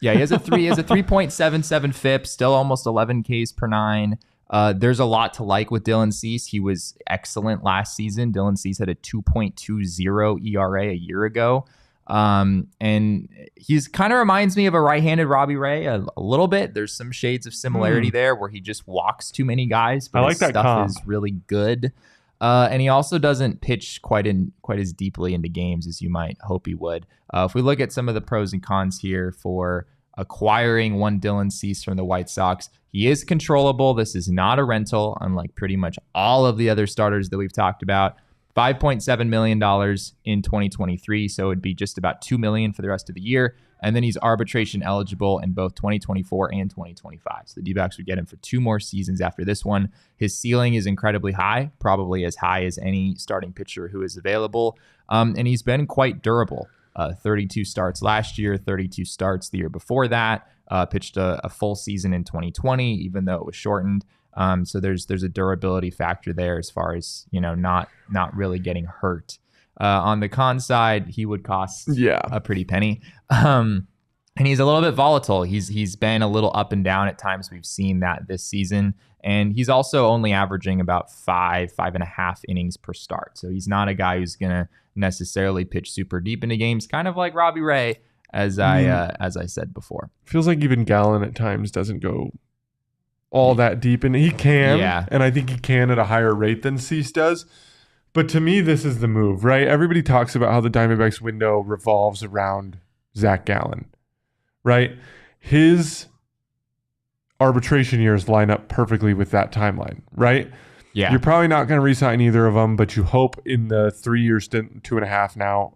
He has a 3.77 FIP, still almost 11 Ks per nine. There's a lot to like with Dylan Cease. He was excellent last season. Dylan Cease had a 2.20 ERA a year ago. And he's kind of reminds me of a right-handed Robbie Ray a little bit. There's some shades of similarity there where he just walks too many guys, but his stuff is really good. And he also doesn't pitch quite as deeply into games as you might hope he would. If we look at some of the pros and cons here for acquiring one Dylan Cease from the White Sox, he is controllable. This is not a rental, unlike pretty much all of the other starters that we've talked about. $5.7 million in 2023, so it'd be just about $2 million for the rest of the year. And then he's arbitration eligible in both 2024 and 2025. So the D-backs would get him for 2 more seasons after this one. His ceiling is incredibly high, probably as high as any starting pitcher who is available. And he's been quite durable. 32 starts last year, 32 starts the year before that. Pitched a full season in 2020, even though it was shortened. So there's a durability factor there as far as, not really getting hurt. On the con side, he would cost a pretty penny. And he's a little bit volatile. He's been a little up and down at times. We've seen that this season. And he's also only averaging about 5.5 innings per start. So he's not a guy who's going to necessarily pitch super deep into games, kind of like Robbie Ray, as I said before. Feels like even Gallen at times doesn't go all that deep, and he can, and I think he can at a higher rate than Cease does. But to me, this is the move, right? Everybody talks about how the Diamondbacks window revolves around Zach Gallen, right? His arbitration years line up perfectly with that timeline, right? Yeah. You're probably not going to re-sign either of them, but you hope in the 3-year stint, 2.5 now,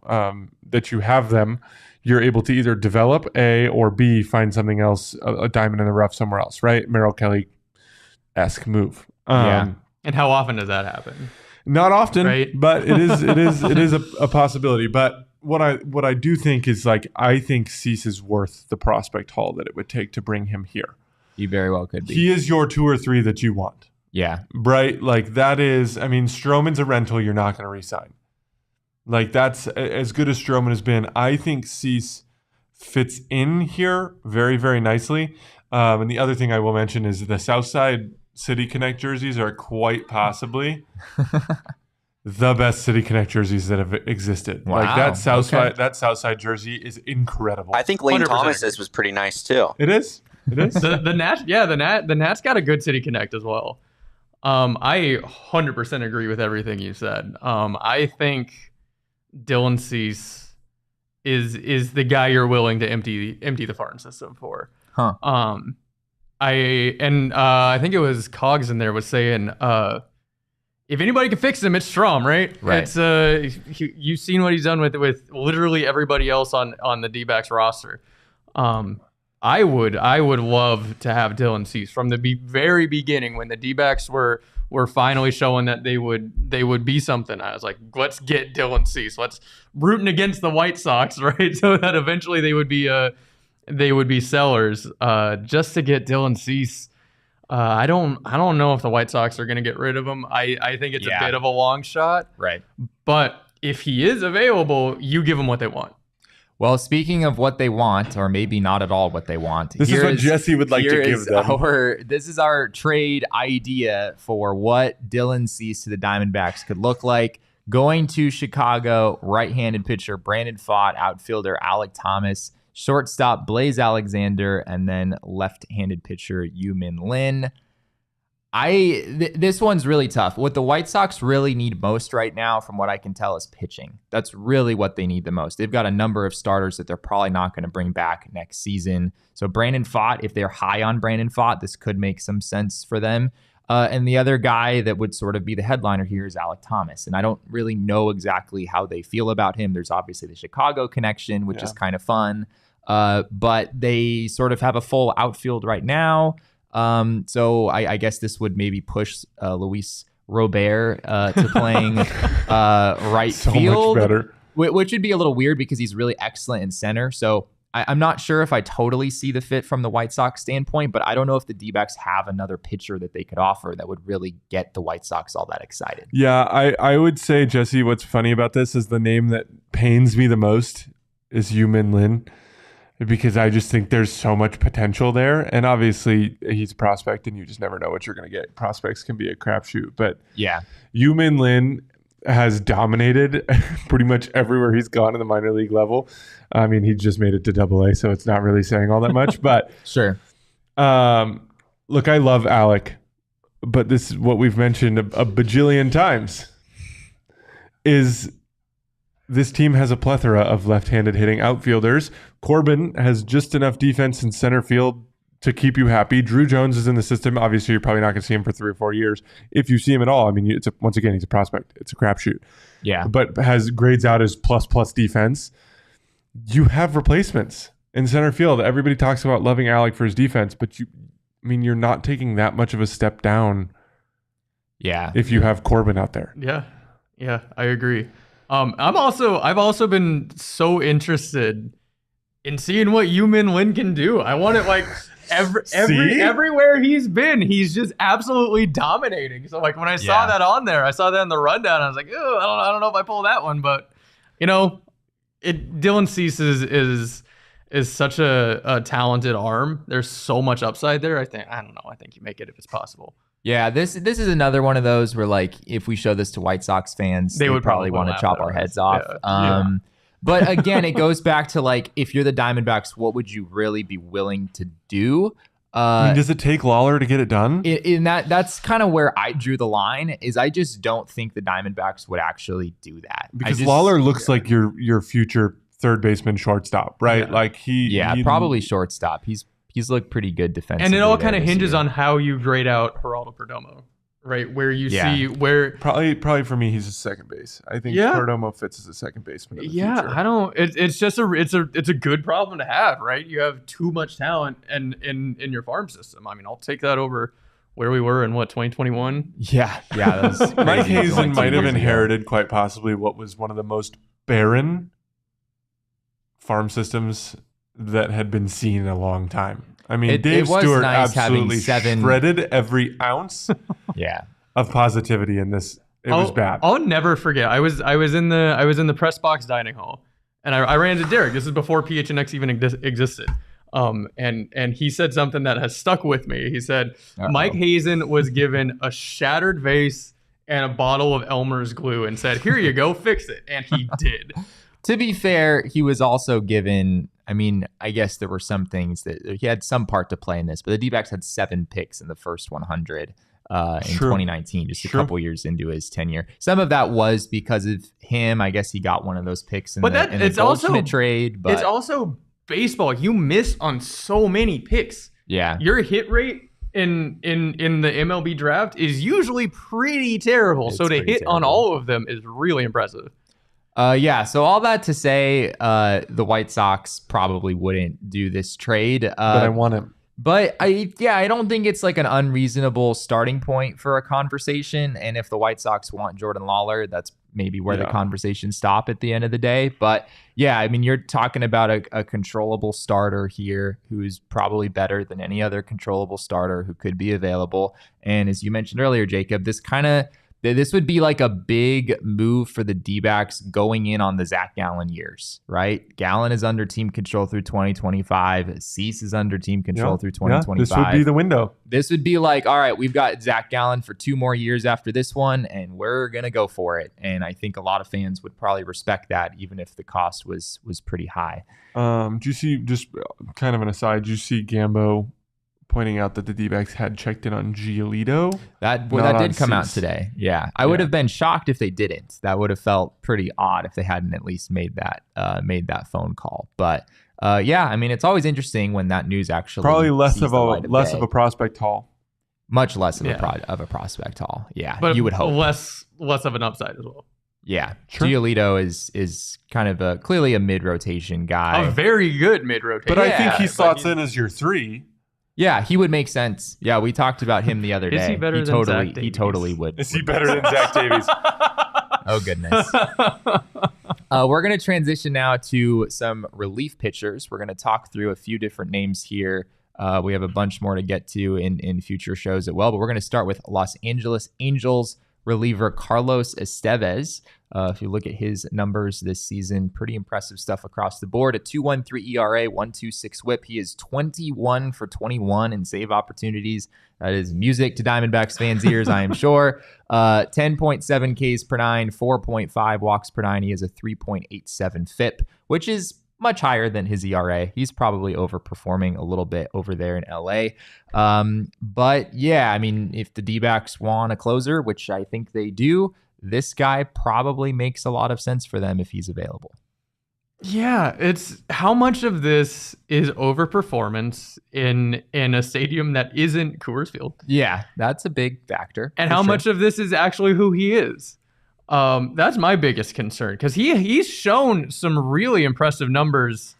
that you have them, you're able to either develop A or B, find something else, a diamond in the rough somewhere else, right? Merrill Kelly-esque move. And how often does that happen? Not often, right? But it is a possibility. But what I do think is, like, I think Cease is worth the prospect haul that it would take to bring him here. He very well could be. He is your 2 or 3 that you want. Yeah. Right? Like, that is, I mean, Stroman's a rental you're not going to re-sign. Like, that's as good as Stroman has been. I think Cease fits in here very, very nicely. And the other thing I will mention is the Southside City Connect jerseys are quite possibly the best City Connect jerseys that have existed. Wow. Like, that Southside jersey is incredible. I think Lane Thomas's was pretty nice too. It is. the Nats got a good City Connect as well. I 100% agree with everything you said. I think Dylan Cease is the guy you're willing to empty the farm system for. Huh. I think it was Cogs in there was saying, if anybody can fix him, it's Strom, right? Right. It's you've seen what he's done with literally everybody else on the D-backs roster. I would love to have Dylan Cease from the very beginning when the D-backs were finally showing that they would be something. I was like, let's get Dylan Cease. Let's rooting against the White Sox, right? So that eventually they would be sellers. Just to get Dylan Cease. I don't know if the White Sox are going to get rid of him. I think it's a bit of a long shot. Right. But if he is available, you give them what they want. Well, speaking of what they want, or maybe not at all what they want, this is what Jesse would like to give them. This is our trade idea for what Dylan Cease to the Diamondbacks could look like. Going to Chicago, right-handed pitcher Brandon Pfaadt, outfielder Alec Thomas, shortstop Blaze Alexander, and then left-handed pitcher Yu-Min Lin. This one's really tough. What the White Sox really need most right now, from what I can tell, is pitching. That's really what they need the most. They've got a number of starters that they're probably not going to bring back next season. So Brandon Pfaadt, if they're high on Brandon Pfaadt, this could make some sense for them. And the other guy that would sort of be the headliner here is Alec Thomas. And I don't really know exactly how they feel about him. There's obviously the Chicago connection, which is kind of fun. But they sort of have a full outfield right now. So I guess this would maybe push Luis Robert to playing right so field, much better. Which would be a little weird because he's really excellent in center. So I'm not sure if I totally see the fit from the White Sox standpoint, but I don't know if the D-backs have another pitcher that they could offer that would really get the White Sox all that excited. Yeah, I would say, Jesse, what's funny about this is the name that pains me the most is Yu-Min Lin, because I just think there's so much potential there. And obviously he's a prospect and you just never know what you're going to get. Prospects can be a crapshoot, but yeah, Yu-Min Lin has dominated pretty much everywhere he's gone in the minor league level. I mean, he just made it to AA, so it's not really saying all that much, but sure. Look, I love Alec, but this is what we've mentioned a bajillion times is this team has a plethora of left-handed hitting outfielders. Corbin has just enough defense in center field to keep you happy. Drew Jones is in the system. Obviously, you're probably not going to see him for 3 or 4 years. If you see him at all, I mean, once again, he's a prospect. It's a crapshoot. Yeah. But has grades out as plus defense. You have replacements in center field. Everybody talks about loving Alec for his defense, but you're not taking that much of a step down. Yeah. If you have Corbin out there. Yeah, I agree. I've also been so interested in seeing what Yu-Min Lin can do. I want it like everywhere he's been, he's just absolutely dominating. So like when I saw that on there, I saw that in the rundown. I was like, oh, I don't know if I pull that one, but Dylan Cease is such a talented arm. There's so much upside there. I don't know. I think you make it if it's possible. Yeah, this is another one of those where, like, if we show this to White Sox fans, they would probably want to chop our heads off. But again, it goes back to, like, if you're the Diamondbacks, what would you really be willing to do? Does it take Lawler to get it done? That's kind of where I drew the line. Is I just don't think the Diamondbacks would actually do that because Lawler looks like your future third baseman, shortstop, right? Yeah. Like he probably shortstop. He's looked pretty good defensively. And it all kind of hinges on how you grade out Geraldo Perdomo, right? Where you see where probably for me he's a second base. I think Perdomo fits as a second baseman. In the future. I don't. It's just it's a good problem to have, right? You have too much talent and in your farm system. I mean, I'll take that over where we were in 2021. Yeah. That was Mike Hazen might have inherited quite possibly what was one of the most barren farm systems that had been seen in a long time. I mean, Dave Stewart absolutely shredded every ounce of positivity in this. It was bad. I'll never forget. I was in the press box dining hall, and I ran into Derek. This is before PHNX even existed. And he said something that has stuck with me. He said Mike Hazen was given a shattered vase and a bottle of Elmer's glue and said, "Here you go, fix it." And he did. To be fair, he was also given, I mean, I guess there were some things that he had some part to play in this, but the D-backs had 7 picks in the first 100. in 2019, just a couple years into his tenure. Some of that was because of him. I guess he got one of those picks in the Goldschmidt trade. But it's also baseball. You miss on so many picks. Yeah. Your hit rate in the MLB draft is usually pretty terrible. So to hit on all of them is really impressive. So all that to say, the White Sox probably wouldn't do this trade. But I want him. But I don't think it's like an unreasonable starting point for a conversation. And if the White Sox want Jordan Lawler, that's maybe where the conversations stop at the end of the day. But yeah, I mean, you're talking about a controllable starter here who's probably better than any other controllable starter who could be available. And as you mentioned earlier, Jacob, this would be like a big move for the D-backs going in on the Zach Gallen years, right? Gallen is under team control through 2025. Cease is under team control through 2025. This would be the window. This would be like, all right, we've got Zach Gallen for 2 more years after this one, and we're going to go for it. And I think a lot of fans would probably respect that, even if the cost was pretty high. Do you see, just kind of an aside, do you see Gambo pointing out that the D-backs had checked in on Giolito? That did come out today. Yeah. I would have been shocked if they didn't. That would have felt pretty odd if they hadn't at least made that phone call. But I mean, it's always interesting when that news actually probably less of a prospect haul. Much less of a prospect haul. Yeah. But you would hope. Less of an upside as well. Yeah. Sure. Giolito is kind of clearly a mid-rotation guy. A very good mid-rotation. But I think he slots in as your 3. Yeah, he would make sense. Yeah, we talked about him the other day. Is he better than Zach Davies? He totally would. Is he better than Zach Davies? Oh, goodness. We're going to transition now to some relief pitchers. We're going to talk through a few different names here. We have a bunch more to get to in future shows as well, but we're going to start with Los Angeles Angels reliever Carlos Estevez. If you look at his numbers this season, pretty impressive stuff across the board. A 2.13 ERA, 1.26 WHIP. He is 21 for 21 in save opportunities. That is music to Diamondbacks fans' ears, I am sure. 10.7 Ks per 9, 4.5 walks per 9. He has a 3.87 FIP, which is much higher than his ERA. He's probably overperforming a little bit over there in LA. But yeah, I mean, if the D-backs want a closer, which I think they do, this guy probably makes a lot of sense for them if he's available. Yeah, it's how much of this is overperformance in a stadium that isn't Coors Field? Yeah, that's a big factor. And how much of this is actually who he is? That's my biggest concern, because he's shown some really impressive numbers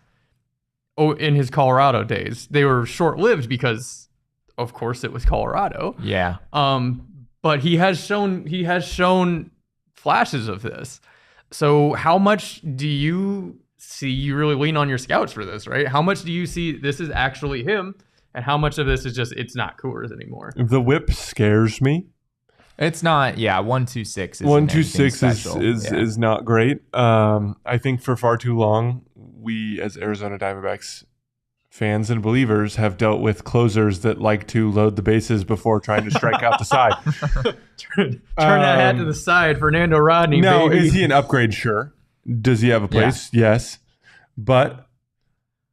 in his Colorado days. They were short-lived because, of course, it was Colorado. Yeah. But he has shown flashes of this. So how much do you see? You really lean on your scouts for this, right? How much do you see this is actually him, and how much of this is just it's not Coors anymore? The whip scares me. It's not. Yeah, 1.26. 1.26 is not great. I think for far too long, we as Arizona Diamondbacks fans and believers have dealt with closers that like to load the bases before trying to strike out the side. Turn that hat to the side, Fernando Rodney. Now, baby. is he an upgrade? Sure. Does he have a place? Yeah. Yes. But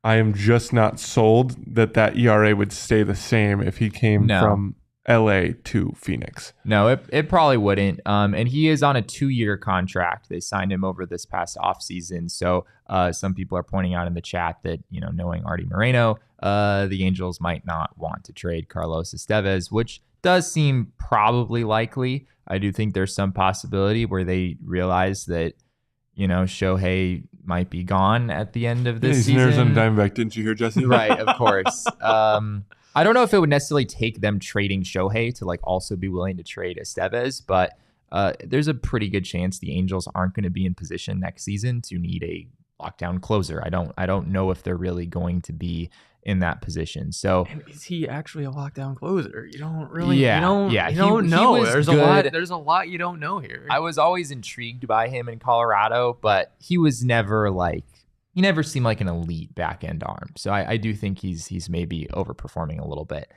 I am just not sold that ERA would stay the same if he came from LA to Phoenix. No, it probably wouldn't. And he is on a 2-year contract. They signed him over this past offseason. So some people are pointing out in the chat that, knowing Artie Moreno, the Angels might not want to trade Carlos Estevez, which does seem probably likely. I do think there's some possibility where they realize that, Shohei might be gone at the end of this season. He's an Arizona Diamondback, didn't you hear, Jesse? Right, of course. I don't know if it would necessarily take them trading Shohei to also be willing to trade Estevez, but there's a pretty good chance the Angels aren't going to be in position next season to need a lockdown closer. I don't know if they're really going to be in that position. So, and is he actually a lockdown closer? You don't really. Yeah, you don't know. There's a lot you don't know here. I was always intrigued by him in Colorado, but he was never he never seemed like an elite back end arm. So I do think he's maybe overperforming a little bit.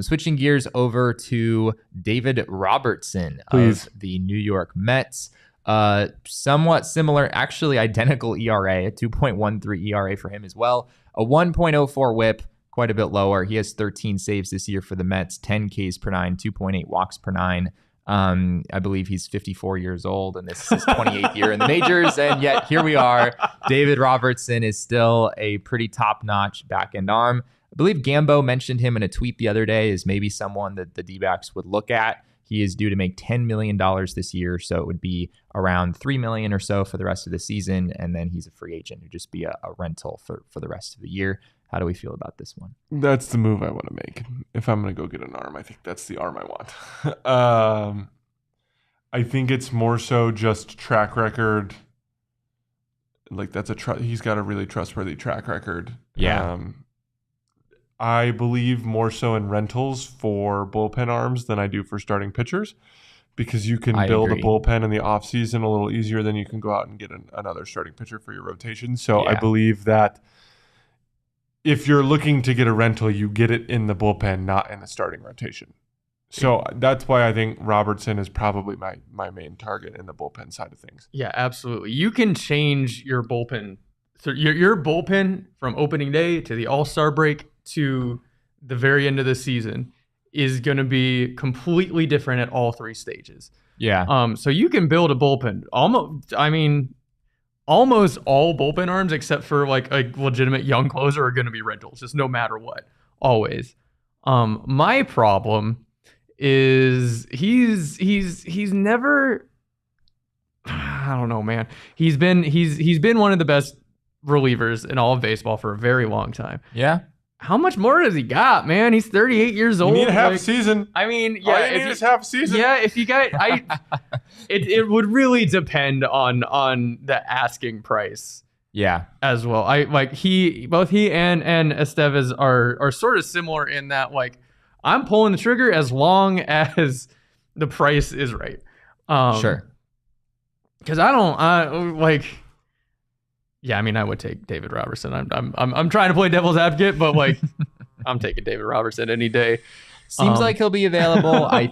Switching gears over to David Robertson of the New York Mets. Somewhat similar, actually identical ERA, a 2.13 ERA for him as well. A 1.04 WHIP, quite a bit lower. He has 13 saves this year for the Mets, 10 Ks per nine, 2.8 walks per nine. I believe he's 54 years old, and this is his 28th year in the majors. And yet here we are. David Robertson is still a pretty top-notch back-end arm. I believe Gambo mentioned him in a tweet the other day as maybe someone that the D-backs would look at. He is due to make $10 million this year, so it would be around $3 million or so for the rest of the season, and then he's a free agent. It would just be a rental for the rest of the year. How do we feel about this one? That's the move I want to make. If I'm going to go get an arm, I think that's the arm I want. I think it's more so just track record. Like he's got a really trustworthy track record. Yeah. I believe more so in rentals for bullpen arms than I do for starting pitchers, because you can build a bullpen in the offseason a little easier than you can go out and get another starting pitcher for your rotation. So I believe that if you're looking to get a rental, you get it in the bullpen, not in the starting rotation. So that's why I think Robertson is probably my main target in the bullpen side of things. Yeah, absolutely. You can change your bullpen. So your bullpen from opening day to the All-Star break to the very end of the season is going to be completely different at all three stages. Yeah. So you can build a bullpen. Almost all bullpen arms except for like a legitimate young closer are going to be rentals, just no matter what, always. My problem is he's never, I don't know, man. He's been one of the best relievers in all of baseball for a very long time. Yeah. How much more does he got, man? He's 38 years old. You need half a season. I mean, yeah. All you need is half a season. Yeah, if you got, it would really depend on the asking price. Yeah, as well. Both he and Estevez are sort of similar in that, like, I'm pulling the trigger as long as the price is right. Sure. Because yeah, I mean, I would take David Robertson. I'm trying to play devil's advocate, but like, I'm taking David Robertson any day. Seems like he'll be available. I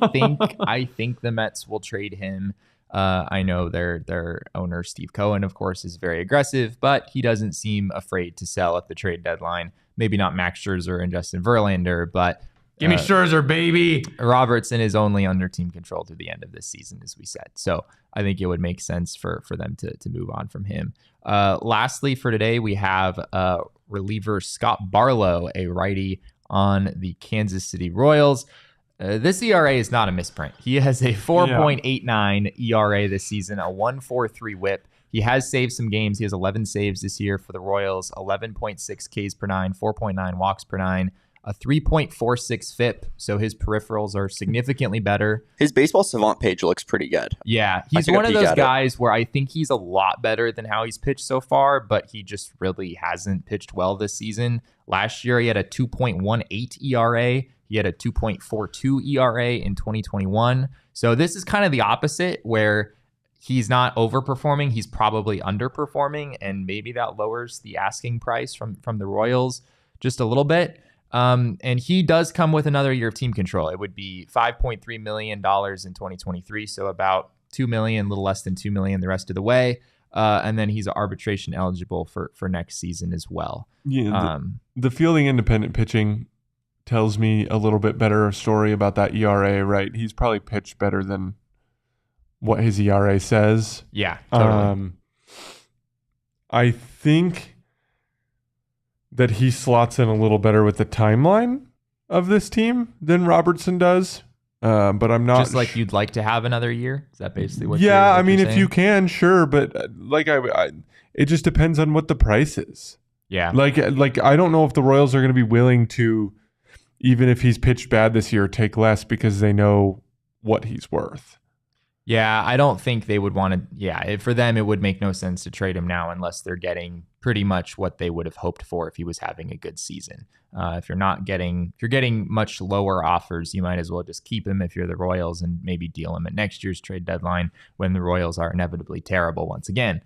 think the Mets will trade him. I know their owner Steve Cohen, of course, is very aggressive, but he doesn't seem afraid to sell at the trade deadline. Maybe not Max Scherzer and Justin Verlander, but give me Scherzer, baby. Robertson is only under team control through the end of this season, as we said. So I think it would make sense for them to move on from him. Lastly, for today, we have reliever Scott Barlow, a righty on the Kansas City Royals. This ERA is not a misprint. He has a 4.89 ERA this season, a 1.43 whip. He has saved some games. He has 11 saves this year for the Royals, 11.6 Ks per nine, 4.9 walks per nine, a 3.46 FIP, so his peripherals are significantly better. His baseball savant page looks pretty good. Yeah, he's one of those guys where I think he's a lot better than how he's pitched so far, but he just really hasn't pitched well this season. Last year, he had a 2.18 ERA. He had a 2.42 ERA in 2021. So this is kind of the opposite, where he's not overperforming. He's probably underperforming, and maybe that lowers the asking price from the Royals just a little bit. And he does come with another year of team control. It would be $5.3 million in 2023, so about $2 million, a little less than $2 million the rest of the way. And then he's arbitration eligible for next season as well. Yeah, the fielding independent pitching tells me a little bit better story about that ERA, right? He's probably pitched better than what his ERA says. Yeah, totally. I think that he slots in a little better with the timeline of this team than Robertson does. But I'm not... Just like you'd like to have another year? Is that basically what I mean, you're if saying? you can, sure. But it just depends on what the price is. Yeah. Like I don't know if the Royals are going to be willing to, even if he's pitched bad this year, take less because they know what he's worth. Yeah, I don't think they would want to. Yeah, for them, it would make no sense to trade him now unless they're getting pretty much what they would have hoped for if he was having a good season. If you're getting much lower offers, you might as well just keep him if you're the Royals and maybe deal him at next year's trade deadline when the Royals are inevitably terrible once again.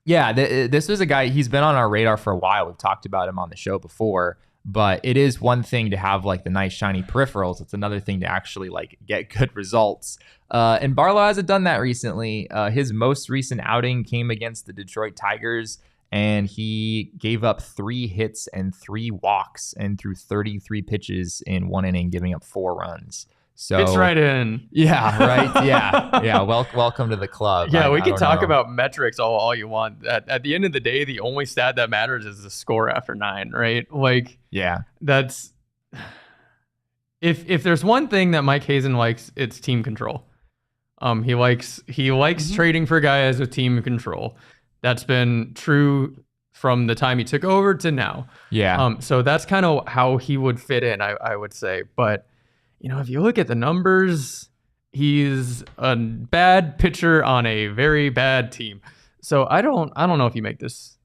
This was a guy, he's been on our radar for a while. We've talked about him on the show before. But it is one thing to have like the nice shiny peripherals. It's another thing to actually like get good results. And Barlow hasn't done that recently. His most recent outing came against the Detroit Tigers, and he gave up 3 hits and 3 walks and threw 33 pitches in 1 inning, giving up 4 runs. So fits right in. Yeah, right. Yeah. Welcome to the club. Yeah, we can talk about metrics all you want. At the end of the day, the only stat that matters is the score after 9, right? Like, yeah, that's if there's one thing that Mike Hazen likes, it's team control. He likes trading for guys with team control. That's been true from the time he took over to now. Yeah. So that's kind of how he would fit in, I would say. But if you look at the numbers, he's a bad pitcher on a very bad team. So I don't know if you make this,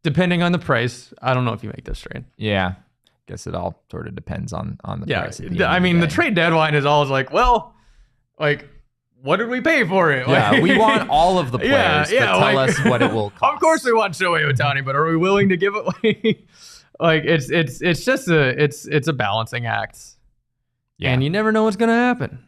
depending on the price. I don't know if you make this trade. Yeah. Guess it all sort of depends on the price. I mean, the trade deadline is always like, well, like, what did we pay for it? Yeah, like, we want all of the players, but tell us what it will cost. Of course we want Shohei Ohtani, but are we willing to give it like it's just a balancing act. Yeah. And you never know what's going to happen.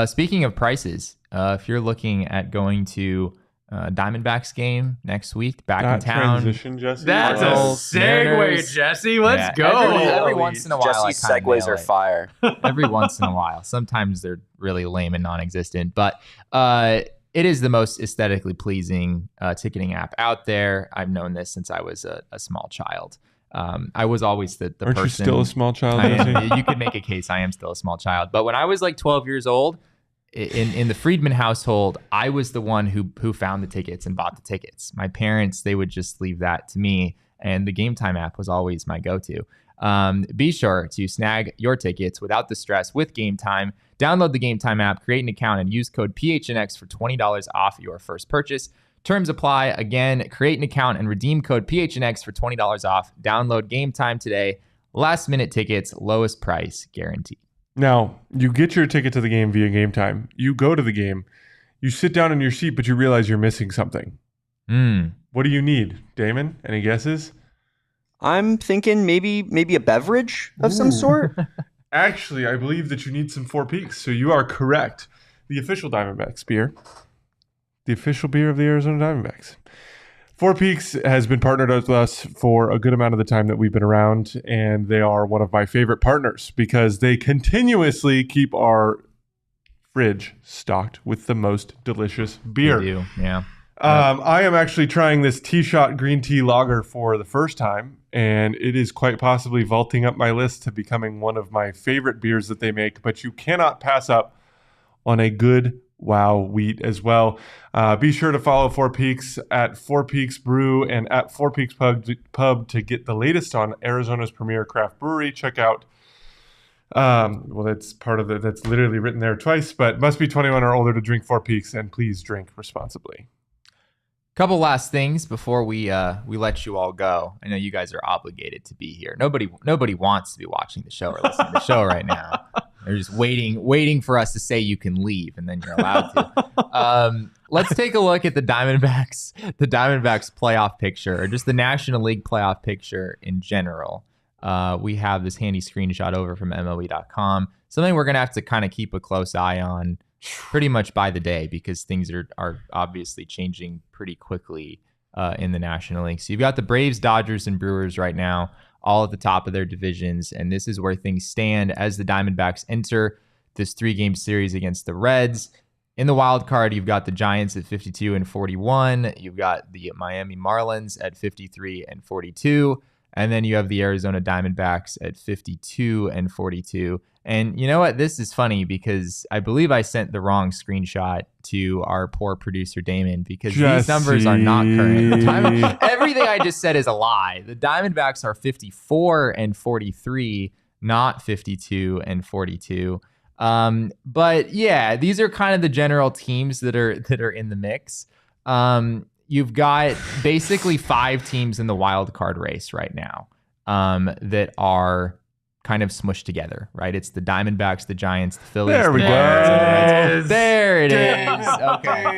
Speaking of prices, if you're looking at going to Diamondbacks game next week, back in town. Transition, Jesse. That's a segue, Jesse. Let's go. Every once in a while, Jesse's segues are fire. Every once in a while. Sometimes they're really lame and non-existent, but it is the most aesthetically pleasing ticketing app out there. I've known this since I was a small child. I was always the Aren't person. You still a small child? You could make a case I am still a small child. But when I was like 12 years old, in the Friedman household, I was the one who found the tickets and bought the tickets. My parents, they would just leave that to me. And the Game Time app was always my go-to. Be sure to snag your tickets without the stress with Game Time. Download the Game Time app, create an account, and use code PHNX for $20 off your first purchase. Terms apply. Again, create an account and redeem code PHNX for $20 off. Download Game Time today. Last minute tickets, lowest price guaranteed. Now, you get your ticket to the game via Game Time. You go to the game. You sit down in your seat, but you realize you're missing something. What do you need, Damon? Any guesses? I'm thinking maybe a beverage of some sort. Actually, I believe that you need some Four Peaks, so you are correct. The official Diamondbacks beer. The official beer of the Arizona Diamondbacks. Four Peaks has been partnered with us for a good amount of the time that we've been around, and they are one of my favorite partners because they continuously keep our fridge stocked with the most delicious beer. They do, yeah. I am actually trying this T-Shot green tea lager for the first time, and it is quite possibly vaulting up my list to becoming one of my favorite beers that they make, but you cannot pass up on a good Wow wheat as well. Be sure to follow Four Peaks at Four Peaks Brew and at Four Peaks Pub to get the latest on Arizona's premier craft brewery. Check out, that's part of that's literally written there twice, but must be 21 or older to drink Four Peaks, and please drink responsibly. Couple last things before we let you all go. I know you guys are obligated to be here. Nobody wants to be watching the show or listening to the show right now. They're just waiting for us to say you can leave, and then you're allowed to. Let's take a look at the Diamondbacks playoff picture, or just the National League playoff picture in general. We have this handy screenshot over from MLB.com. Something we're gonna have to kind of keep a close eye on, pretty much by the day, because things are obviously changing pretty quickly in the National League. So you've got the Braves, Dodgers, and Brewers right now, all at the top of their divisions, and this is where things stand as the Diamondbacks enter this 3-game series against the Reds. In the wild card, you've got the Giants at 52 and 41. You've got the Miami Marlins at 53 and 42. And then you have the Arizona Diamondbacks at 52 and 42. And you know what? This is funny because I believe I sent the wrong screenshot to our poor producer, Damon, because these numbers are not current. Everything I just said is a lie. The Diamondbacks are 54 and 43, not 52 and 42. But yeah, these are kind of the general teams that are in the mix. You've got basically 5 teams in the wild card race right now that are kind of smushed together, right? It's the Diamondbacks, the Giants, the Phillies. There we go. There it is. Okay.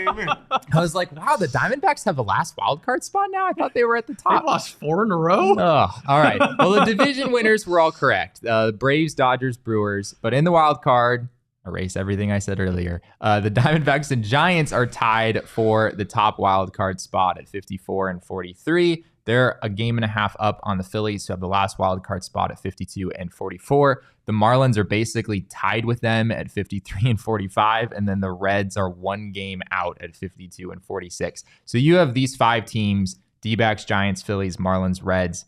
I was like, wow, the Diamondbacks have the last wild card spot now? I thought they were at the top. They've lost 4 in a row? Oh, all right. Well, the division winners were all correct. Braves, Dodgers, Brewers. But in the wild card, erase everything I said earlier. The Diamondbacks and Giants are tied for the top wild card spot at 54 and 43. They're a game and a half up on the Phillies, who have the last wild card spot at 52 and 44. The Marlins are basically tied with them at 53 and 45, and then the Reds are one game out at 52 and 46. So you have these 5 teams, D-backs, Giants, Phillies, Marlins, Reds,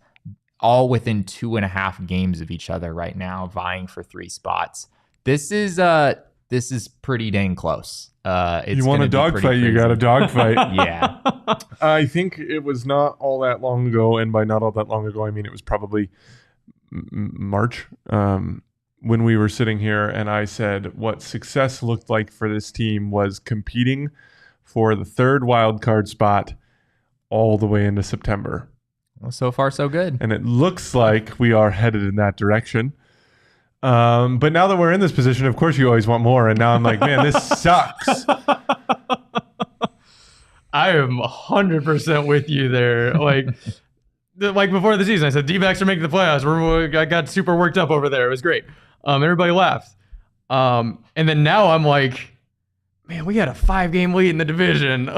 all within 2.5 games of each other right now, vying for 3 spots. This is pretty dang close. You want a dogfight, you got a dogfight. Yeah. I think it was not all that long ago, and by not all that long ago, I mean it was probably March, when we were sitting here, and I said what success looked like for this team was competing for the 3rd wild card spot all the way into September. Well, so far, so good. And it looks like we are headed in that direction. But now that we're in this position, of course, you always want more. And now I'm like, man, this sucks. I am 100% with you there. Like before the season, I said D-backs are making the playoffs. I got super worked up over there. It was great. Everybody laughed. And then now I'm like, man, we had a 5-game lead in the division.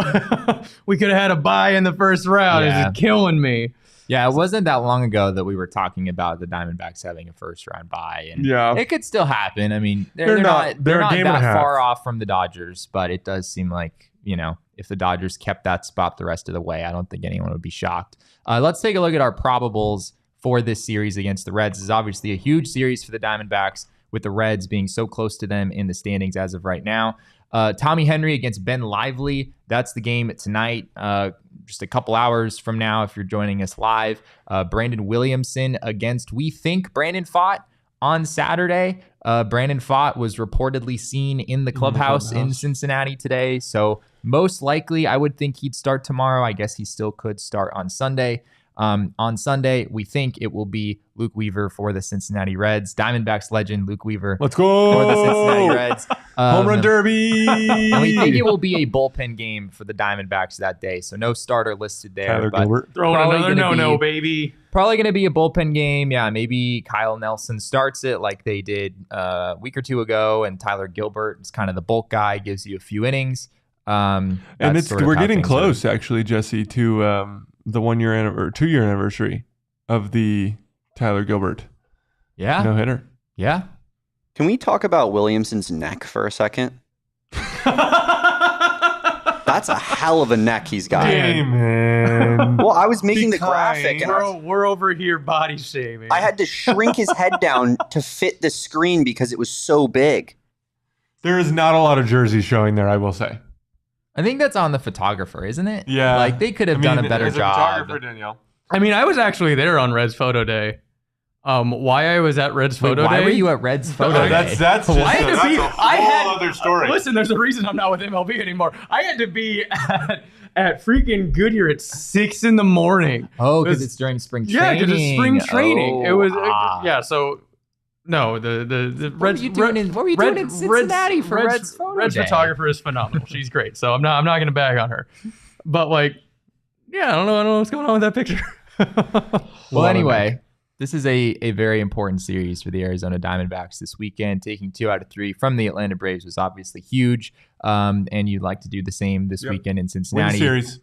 We could have had a bye in the first round. Yeah. It's killing me. Yeah, it wasn't that long ago that we were talking about the Diamondbacks having a first-round bye, and it could still happen. I mean, they're not that far off from the Dodgers, but it does seem like, if the Dodgers kept that spot the rest of the way, I don't think anyone would be shocked. Let's take a look at our probables for this series against the Reds. This is obviously a huge series for the Diamondbacks, with the Reds being so close to them in the standings as of right now. Tommy Henry against Ben Lively. That's the game tonight, just a couple hours from now if you're joining us live. Brandon Williamson against, we think, Brandon Pfaadt on Saturday. Brandon Pfaadt was reportedly seen in the clubhouse in Cincinnati today. So most likely, I would think he'd start tomorrow. I guess he still could start on Sunday. On Sunday, we think it will be Luke Weaver for the Cincinnati Reds. Diamondbacks legend Luke Weaver. Let's go for the Cincinnati Reds. Home run derby. And we think it will be a bullpen game for the Diamondbacks that day. So no starter listed there. Tyler Gilbert. Throwing another no-no, baby. Probably going to be a bullpen game. Yeah, maybe Kyle Nelson starts it like they did a week or two ago, and Tyler Gilbert is kind of the bulk guy, gives you a few innings. And we're getting close, actually, Jesse, to the 1-year or 2-year anniversary of the Tyler Gilbert no hitter. Yeah. Can we talk about Williamson's neck for a second? That's a hell of a neck he's got. Hey, man. Well, I was making the graphic. And we're over here body shaming. I had to shrink his head down to fit the screen because it was so big. There is not a lot of jerseys showing there, I will say. I think that's on the photographer, isn't it? Yeah. Like, they could have done a better job. Danielle. I mean, I was actually there on Red's photo day. Why I was at Red's photo day? Why were you at Red's photo day? That's just a whole other story. Listen, there's a reason I'm not with MLB anymore. I had to be at freaking Goodyear at 6 a.m. Oh, because it's during spring training. Yeah, because it's spring training. Oh, it was so. No, the Reds. What were you doing in Cincinnati for Red's photo Red's day? photographer is phenomenal. She's great. So I'm not going to bag on her. But I don't know what's going on with that picture. Well, anyway, this is a very important series for the Arizona Diamondbacks this weekend. Taking 2 out of 3 from the Atlanta Braves was obviously huge. And you'd like to do the same this weekend in Cincinnati. Win the series.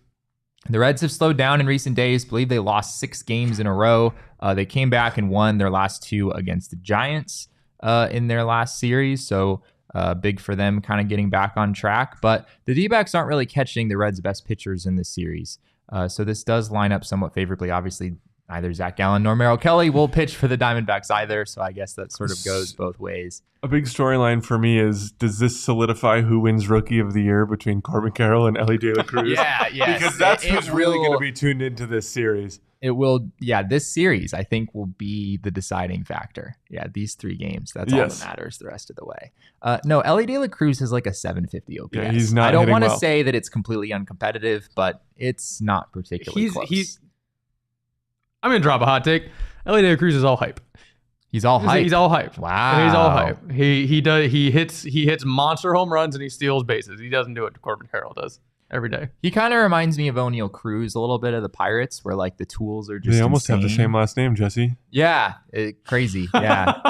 The Reds have slowed down in recent days. I believe they lost 6 games in a row. They came back and won their last 2 against the Giants in their last series. So big for them kind of getting back on track. But the D-backs aren't really catching the Reds' best pitchers in this series. So this does line up somewhat favorably. Obviously, neither Zach Gallen nor Merrill Kelly will pitch for the Diamondbacks either. So I guess that sort of goes both ways. A big storyline for me is, does this solidify who wins Rookie of the Year between Corbin Carroll and Ellie De La Cruz? Yes. Because that's who's really going to be tuned into this series. It will, this series, I think, will be the deciding factor. Yeah, these 3 games, that's all that matters the rest of the way. No, Ellie De La Cruz has like a 750 OPS. Yeah, he's not I don't want to well. say that it's completely uncompetitive, but it's not particularly close. I'm going to drop a hot take. Ellie De La Cruz is all hype. He's all hype. He's all hype. Wow. He's all hype. He hits monster home runs and he steals bases. He doesn't do what Corbin Carroll does every day. He kind of reminds me of O'Neal Cruz a little bit of the Pirates, where like the tools are just They almost insane. have the same last name, Jesse. Yeah, crazy. Yeah.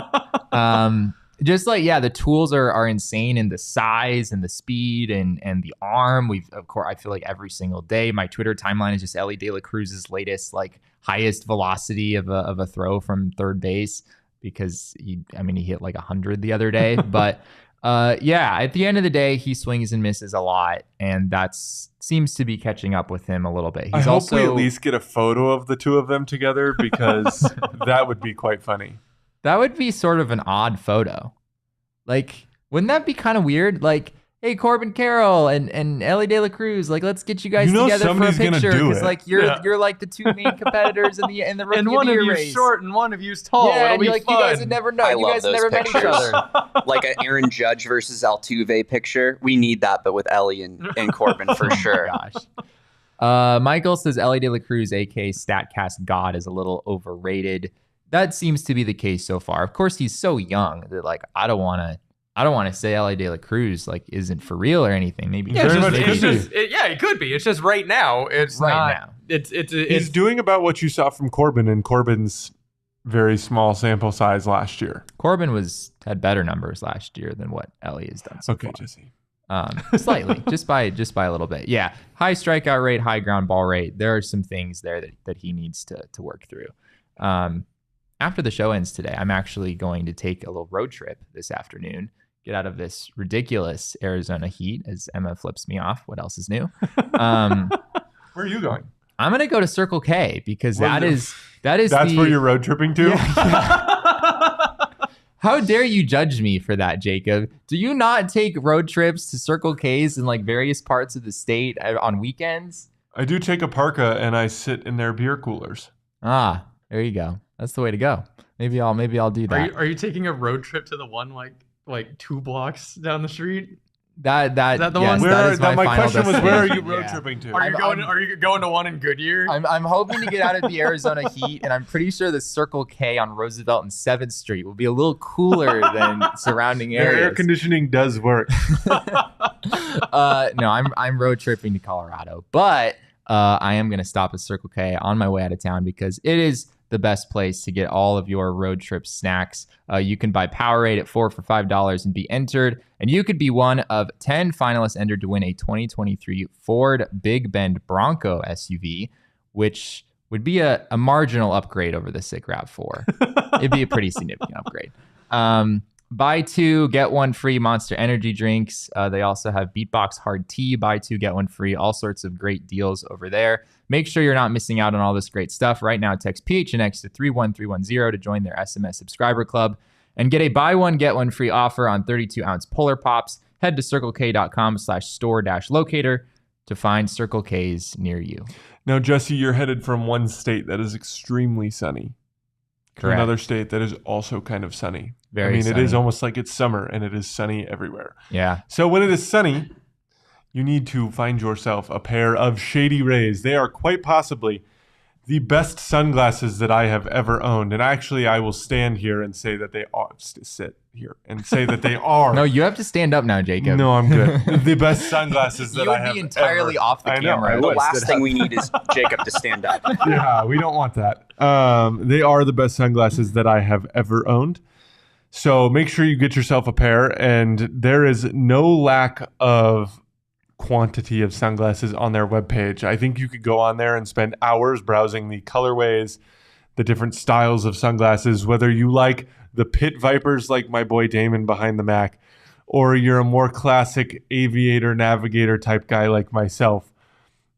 Just like, yeah, the tools are insane in the size and the speed and the arm. Of course, I feel like every single day, my Twitter timeline is just Elly De La Cruz's latest, like highest velocity of a throw from third base because he hit like 100 the other day. But yeah, at the end of the day, he swings and misses a lot. And seems to be catching up with him a little bit. I hope we at least get a photo of the two of them together because that would be quite funny. That would be sort of an odd photo. Like, wouldn't that be kind of weird? Like, hey, Corbin Carroll and Elly De La Cruz, like, let's get you guys together for a picture because, like, you're like the two main competitors in the rookie and one of of you race. Short and one of you's tall. Yeah, It'll be like, fun. you guys would never know. You guys never met each other. Like an Aaron Judge versus Altuve picture. We need that, but with Elly and Corbin for sure. Oh gosh. Michael says Elly De La Cruz, aka Statcast God, is a little overrated. That seems to be the case so far. Of course, he's so young that like I don't want to say Elly De La Cruz like isn't for real or anything. Maybe he could be. It's just right now. It's right now. He's doing about what you saw from Corbin in Corbin's very small sample size last year. Corbin had better numbers last year than what Elly has done so far. Jesse. Slightly, just by a little bit. Yeah, high strikeout rate, high ground ball rate. There are some things there that he needs to work through. After the show ends today, I'm actually going to take a little road trip this afternoon, get out of this ridiculous Arizona heat as Emma flips me off. What else is new? Where are you going? I'm going to go to Circle K because that's where you're road tripping to? Yeah. How dare you judge me for that, Jacob? Do you not take road trips to Circle K's in like various parts of the state on weekends? I do take a parka and I sit in their beer coolers. Ah, there you go. That's the way to go. Maybe I'll do that. Are you taking a road trip to the one like 2 blocks down the street? Is that the one? My question was, where are you road tripping to? Are you going to one in Goodyear? I'm hoping to get out of the Arizona heat, and I'm pretty sure the Circle K on Roosevelt and 7th Street will be a little cooler than surrounding areas. Their air conditioning does work. No, I'm road tripping to Colorado, but I am going to stop at Circle K on my way out of town because it is the best place to get all of your road trip snacks. You can buy Powerade at 4 for $5 and be entered. And you could be one of 10 finalists entered to win a 2023 Ford Big Bend Bronco SUV, which would be a marginal upgrade over the SICK RAV4. It'd be a pretty significant upgrade. Buy 2, get 1 free Monster Energy drinks. They also have Beatbox Hard Tea, buy 2, get 1 free. All sorts of great deals over there. Make sure you're not missing out on all this great stuff. Right now, text PHNX to 31310 to join their SMS subscriber club and get a buy 1, get 1 free offer on 32-ounce Polar Pops. Head to circlek.com/store-locator to find Circle K's near you. Now, Jesse, you're headed from one state that is extremely sunny. Correct. Another state that is also kind of sunny. Very sunny. It is almost like it's summer, and it is sunny everywhere. Yeah. So when it is sunny, you need to find yourself a pair of Shady Rays. They are quite possibly the best sunglasses that I have ever owned. And actually, I will stand here and say that they are. Sit here and say that they are. No, you have to stand up now, Jacob. No, I'm good. The best sunglasses that I have ever. You would be entirely off the camera. The last thing we need is Jacob to stand up. Yeah, we don't want that. They are the best sunglasses that I have ever owned. So make sure you get yourself a pair. And there is no lack of quantity of sunglasses on their webpage. I think you could go on there and spend hours browsing the colorways, the different styles of sunglasses, whether you like the pit vipers like my boy Damon behind the Mac, or you're a more classic aviator navigator type guy like myself.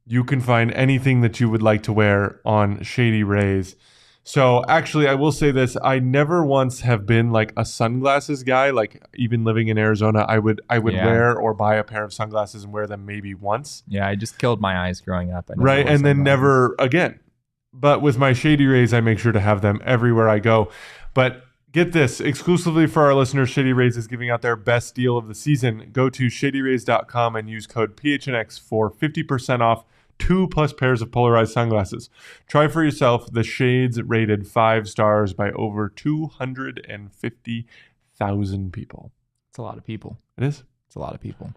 You can find anything that you would like to wear on Shady Rays. So actually, I will say this. I never once have been like a sunglasses guy. Like even living in Arizona, I would wear or buy a pair of sunglasses and wear them maybe once. Yeah, I just killed my eyes growing up. Right, and then never again. But with my Shady Rays, I make sure to have them everywhere I go. But get this, exclusively for our listeners, Shady Rays is giving out their best deal of the season. Go to shadyrays.com and use code PHNX for 50% off 2+ pairs of polarized sunglasses. Try for yourself the shades rated 5 stars by over 250,000 people. It's a lot of people. It is. It's a lot of people.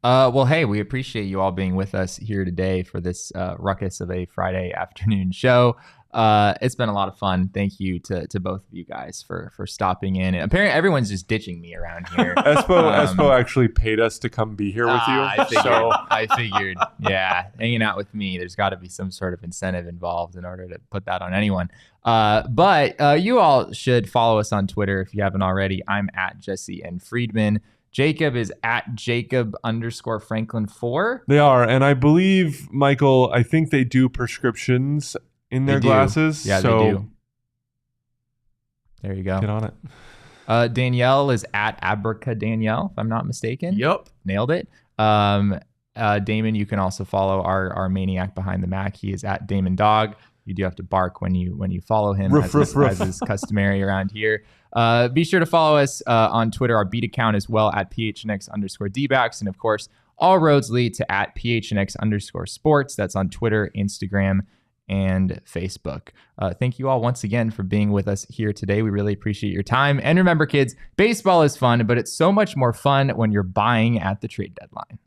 Well, hey, we appreciate you all being with us here today for this ruckus of a Friday afternoon show. It's been a lot of fun. Thank you to both of you guys for stopping in. And apparently everyone's just ditching me around here. Espo actually paid us to come be here with you. I figured, yeah, hanging out with me, there's got to be some sort of incentive involved in order to put that on anyone. But you all should follow us on Twitter if you haven't already. I'm at Jesse N. Friedman. Jacob is at Jacob_Franklin4. They are. And I believe, Michael, I think they do prescriptions in their glasses. Yeah, so they do. There you go. Get on it. Danielle is at Abraca Danielle, if I'm not mistaken. Yep. Nailed it. Damon, you can also follow our maniac behind the Mac. He is at Damon Dog. You do have to bark when you follow him, as is customary around here. Be sure to follow us on Twitter, our beat account as well, at PHNX_DBacks. And of course, all roads lead to at PHNX_sports. That's on Twitter, Instagram, and Facebook. Thank you all once again for being with us here today. We really appreciate your time. And remember, kids, baseball is fun, but it's so much more fun when you're buying at the trade deadline.